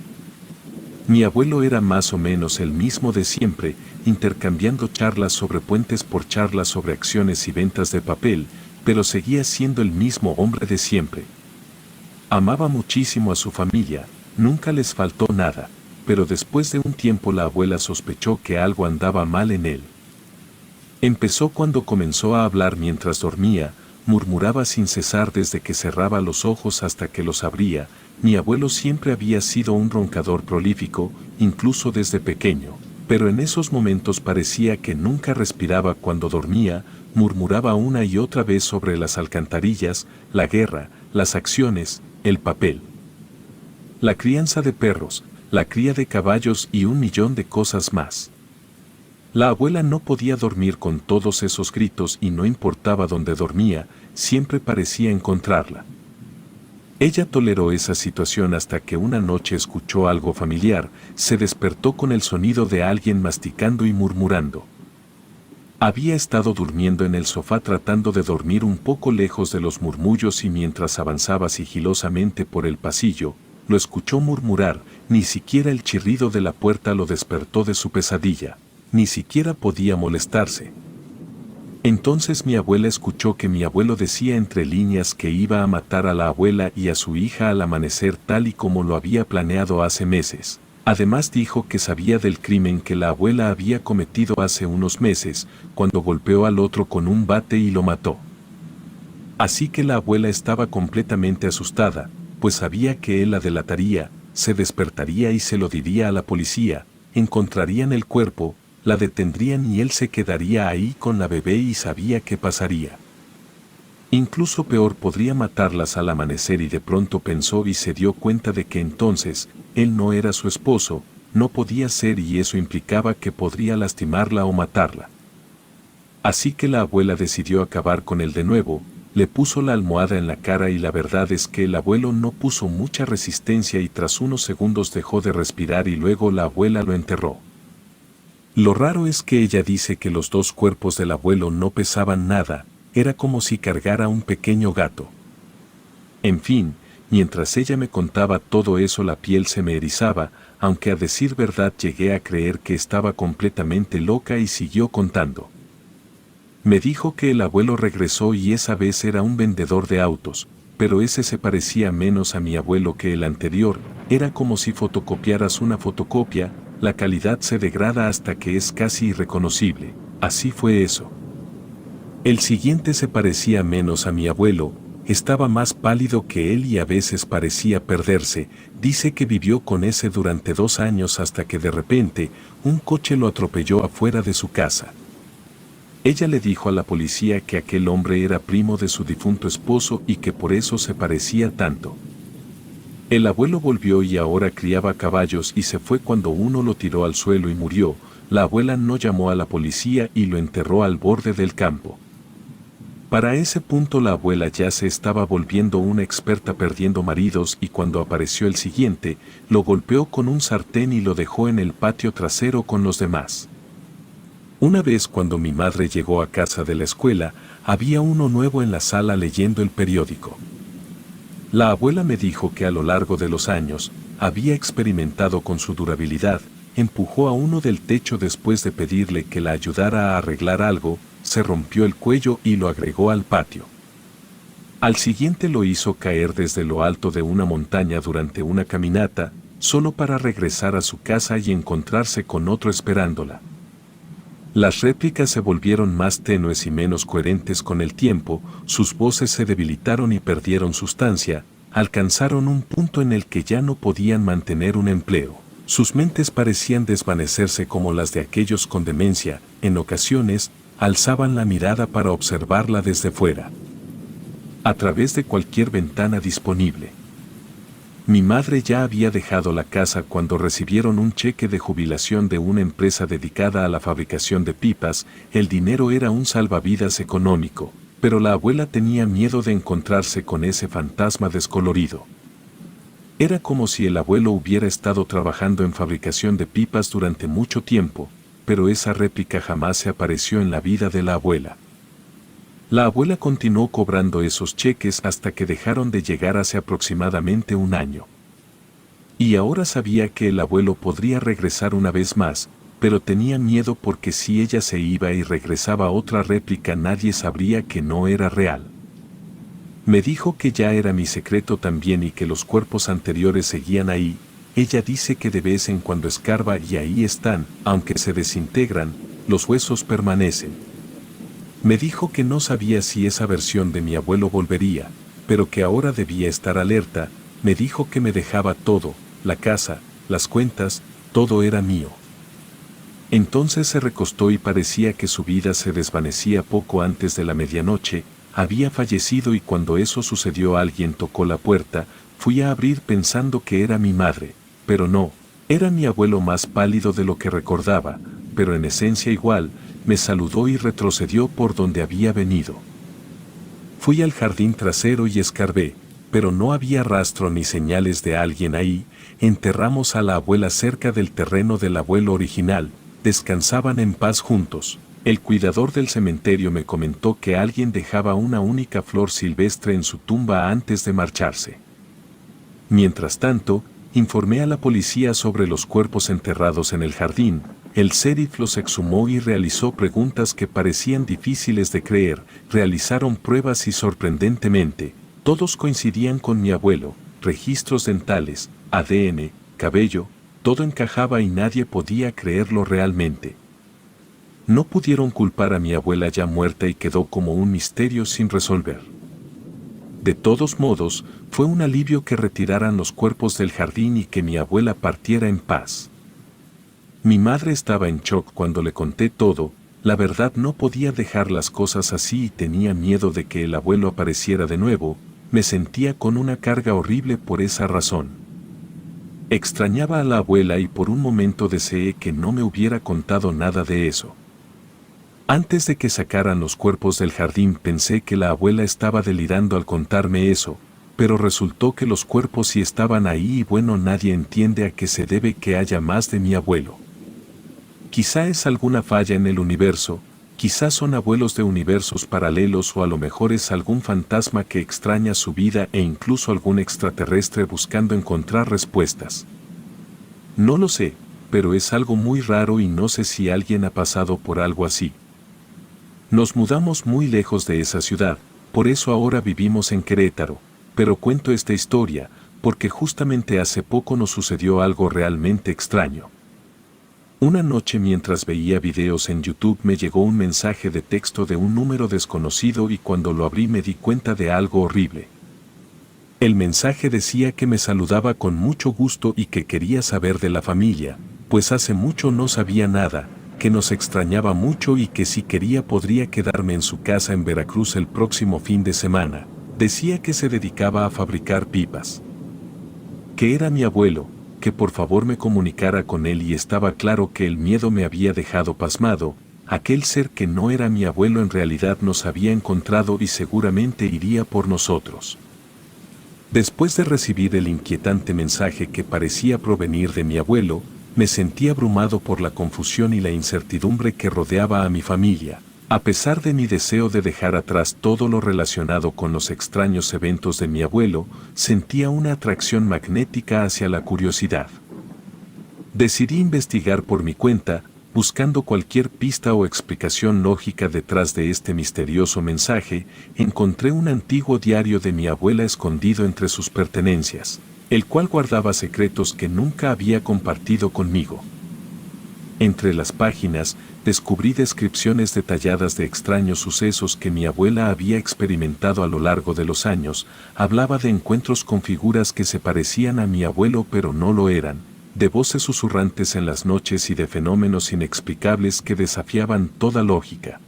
Mi abuelo era más o menos el mismo de siempre, intercambiando charlas sobre puentes por charlas sobre acciones y ventas de papel, pero seguía siendo el mismo hombre de siempre. Amaba muchísimo a su familia, nunca les faltó nada, pero después de un tiempo la abuela sospechó que algo andaba mal en él. Empezó cuando comenzó a hablar mientras dormía, murmuraba sin cesar desde que cerraba los ojos hasta que los abría. Mi abuelo siempre había sido un roncador prolífico, incluso desde pequeño, pero en esos momentos parecía que nunca respiraba cuando dormía, murmuraba una y otra vez sobre las alcantarillas, la guerra, las acciones, el papel, la crianza de perros, la cría de caballos y 1.000.000 de cosas más. La abuela no podía dormir con todos esos gritos y no importaba dónde dormía, siempre parecía encontrarla. Ella toleró esa situación hasta que una noche escuchó algo familiar, se despertó con el sonido de alguien masticando y murmurando. Había estado durmiendo en el sofá tratando de dormir un poco lejos de los murmullos y mientras avanzaba sigilosamente por el pasillo, lo escuchó murmurar. Ni siquiera el chirrido de la puerta lo despertó de su pesadilla, ni siquiera podía molestarse. Entonces mi abuela escuchó que mi abuelo decía entre líneas que iba a matar a la abuela y a su hija al amanecer tal y como lo había planeado hace meses. Además dijo que sabía del crimen que la abuela había cometido hace unos meses, cuando golpeó al otro con un bate y lo mató. Así que la abuela estaba completamente asustada, pues sabía que él la delataría, se despertaría y se lo diría a la policía, encontrarían el cuerpo, la detendrían y él se quedaría ahí con la bebé y sabía qué pasaría. Incluso peor, podría matarlas al amanecer, y de pronto pensó y se dio cuenta de que entonces, él no era su esposo, no podía ser, y eso implicaba que podría lastimarla o matarla. Así que la abuela decidió acabar con él de nuevo, le puso la almohada en la cara y la verdad es que el abuelo no puso mucha resistencia y tras unos segundos dejó de respirar y luego la abuela lo enterró. Lo raro es que ella dice que los dos cuerpos del abuelo no pesaban nada, era como si cargara un pequeño gato. En fin, mientras ella me contaba todo eso la piel se me erizaba, aunque a decir verdad llegué a creer que estaba completamente loca y siguió contando. Me dijo que el abuelo regresó y esa vez era un vendedor de autos, pero ese se parecía menos a mi abuelo que el anterior, era como si fotocopiaras una fotocopia, la calidad se degrada hasta que es casi irreconocible, así fue eso. El siguiente se parecía menos a mi abuelo, estaba más pálido que él y a veces parecía perderse, dice que vivió con ese durante 2 años hasta que de repente, un coche lo atropelló afuera de su casa. Ella le dijo a la policía que aquel hombre era primo de su difunto esposo y que por eso se parecía tanto. El abuelo volvió y ahora criaba caballos y se fue cuando uno lo tiró al suelo y murió. La abuela no llamó a la policía y lo enterró al borde del campo. Para ese punto la abuela ya se estaba volviendo una experta perdiendo maridos y cuando apareció el siguiente, lo golpeó con un sartén y lo dejó en el patio trasero con los demás. Una vez cuando mi madre llegó a casa de la escuela, había uno nuevo en la sala leyendo el periódico. La abuela me dijo que a lo largo de los años, había experimentado con su durabilidad, empujó a uno del techo después de pedirle que la ayudara a arreglar algo, se rompió el cuello y lo agregó al patio. Al siguiente lo hizo caer desde lo alto de una montaña durante una caminata, solo para regresar a su casa y encontrarse con otro esperándola. Las réplicas se volvieron más tenues y menos coherentes con el tiempo, sus voces se debilitaron y perdieron sustancia, alcanzaron un punto en el que ya no podían mantener un empleo. Sus mentes parecían desvanecerse como las de aquellos con demencia, en ocasiones, alzaban la mirada para observarla desde fuera, a través de cualquier ventana disponible. Mi madre ya había dejado la casa cuando recibieron un cheque de jubilación de una empresa dedicada a la fabricación de pipas, el dinero era un salvavidas económico, pero la abuela tenía miedo de encontrarse con ese fantasma descolorido. Era como si el abuelo hubiera estado trabajando en fabricación de pipas durante mucho tiempo, pero esa réplica jamás se apareció en la vida de la abuela. La abuela continuó cobrando esos cheques hasta que dejaron de llegar hace aproximadamente 1 año. Y ahora sabía que el abuelo podría regresar una vez más, pero tenía miedo porque si ella se iba y regresaba otra réplica nadie sabría que no era real. Me dijo que ya era mi secreto también y que los cuerpos anteriores seguían ahí. Ella dice que de vez en cuando escarba y ahí están, aunque se desintegran, los huesos permanecen. Me dijo que no sabía si esa versión de mi abuelo volvería, pero que ahora debía estar alerta, me dijo que me dejaba todo, la casa, las cuentas, todo era mío. Entonces se recostó y parecía que su vida se desvanecía poco antes de la medianoche, había fallecido y cuando eso sucedió alguien tocó la puerta, fui a abrir pensando que era mi madre, pero no, era mi abuelo más pálido de lo que recordaba, pero en esencia igual, me saludó y retrocedió por donde había venido. Fui al jardín trasero y escarbé, pero no había rastro ni señales de alguien ahí. Enterramos a la abuela cerca del terreno del abuelo original, descansaban en paz juntos. El cuidador del cementerio me comentó que alguien dejaba una única flor silvestre en su tumba antes de marcharse. Mientras tanto, informé a la policía sobre los cuerpos enterrados en el jardín. El sheriff los exhumó y realizó preguntas que parecían difíciles de creer, realizaron pruebas y sorprendentemente, todos coincidían con mi abuelo, registros dentales, ADN, cabello, todo encajaba y nadie podía creerlo realmente. No pudieron culpar a mi abuela ya muerta y quedó como un misterio sin resolver. De todos modos, fue un alivio que retiraran los cuerpos del jardín y que mi abuela partiera en paz. Mi madre estaba en shock cuando le conté todo. La verdad, no podía dejar las cosas así y tenía miedo de que el abuelo apareciera de nuevo. Me sentía con una carga horrible por esa razón. Extrañaba a la abuela y por un momento deseé que no me hubiera contado nada de eso. Antes de que sacaran los cuerpos del jardín pensé que la abuela estaba delirando al contarme eso, pero resultó que los cuerpos sí estaban ahí y bueno, nadie entiende a qué se debe que haya más de mi abuelo. Quizá es alguna falla en el universo, quizás son abuelos de universos paralelos o a lo mejor es algún fantasma que extraña su vida e incluso algún extraterrestre buscando encontrar respuestas. No lo sé, pero es algo muy raro y no sé si alguien ha pasado por algo así. Nos mudamos muy lejos de esa ciudad, por eso ahora vivimos en Querétaro, pero cuento esta historia porque justamente hace poco nos sucedió algo realmente extraño. Una noche mientras veía videos en YouTube me llegó un mensaje de texto de un número desconocido y cuando lo abrí me di cuenta de algo horrible. El mensaje decía que me saludaba con mucho gusto y que quería saber de la familia, pues hace mucho no sabía nada, que nos extrañaba mucho y que si quería podría quedarme en su casa en Veracruz el próximo fin de semana. Decía que se dedicaba a fabricar pipas. Que era mi abuelo, que por favor me comunicara con él y estaba claro que el miedo me había dejado pasmado. Aquel ser que no era mi abuelo en realidad nos había encontrado y seguramente iría por nosotros. Después de recibir el inquietante mensaje que parecía provenir de mi abuelo, me sentí abrumado por la confusión y la incertidumbre que rodeaba a mi familia. A pesar de mi deseo de dejar atrás todo lo relacionado con los extraños eventos de mi abuelo, sentía una atracción magnética hacia la curiosidad. Decidí investigar por mi cuenta, buscando cualquier pista o explicación lógica detrás de este misterioso mensaje. Encontré un antiguo diario de mi abuela escondido entre sus pertenencias, el cual guardaba secretos que nunca había compartido conmigo. Entre las páginas, descubrí descripciones detalladas de extraños sucesos que mi abuela había experimentado a lo largo de los años. Hablaba de encuentros con figuras que se parecían a mi abuelo pero no lo eran, de voces susurrantes en las noches y de fenómenos inexplicables que desafiaban toda lógica.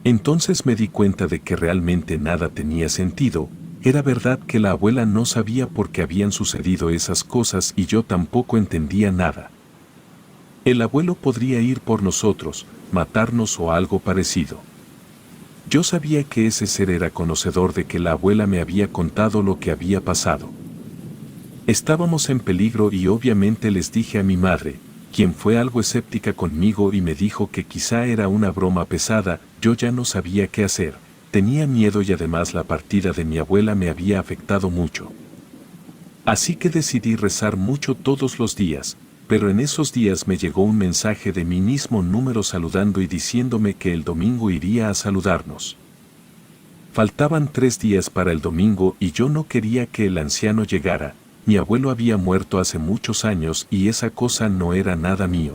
Entonces me di cuenta de que realmente nada tenía sentido. Era verdad que la abuela no sabía por qué habían sucedido esas cosas y yo tampoco entendía nada. El abuelo podría ir por nosotros, matarnos o algo parecido. Yo sabía que ese ser era conocedor de que la abuela me había contado lo que había pasado. Estábamos en peligro y obviamente les dije a mi madre, quien fue algo escéptica conmigo y me dijo que quizá era una broma pesada. Yo ya no sabía qué hacer. Tenía miedo y además la partida de mi abuela me había afectado mucho. Así que decidí rezar mucho todos los días, pero en esos días me llegó un mensaje de mi mismo número saludando y diciéndome que el domingo iría a saludarnos. Faltaban 3 días para el domingo y yo no quería que el anciano llegara. Mi abuelo había muerto hace muchos años y esa cosa no era nada mío.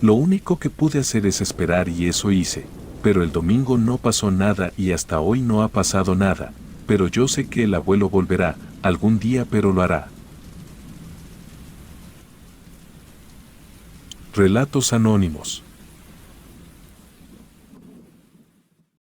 Lo único que pude hacer es esperar y eso hice. Pero el domingo no pasó nada y hasta hoy no ha pasado nada, pero yo sé que el abuelo volverá, algún día pero lo hará. Relatos anónimos.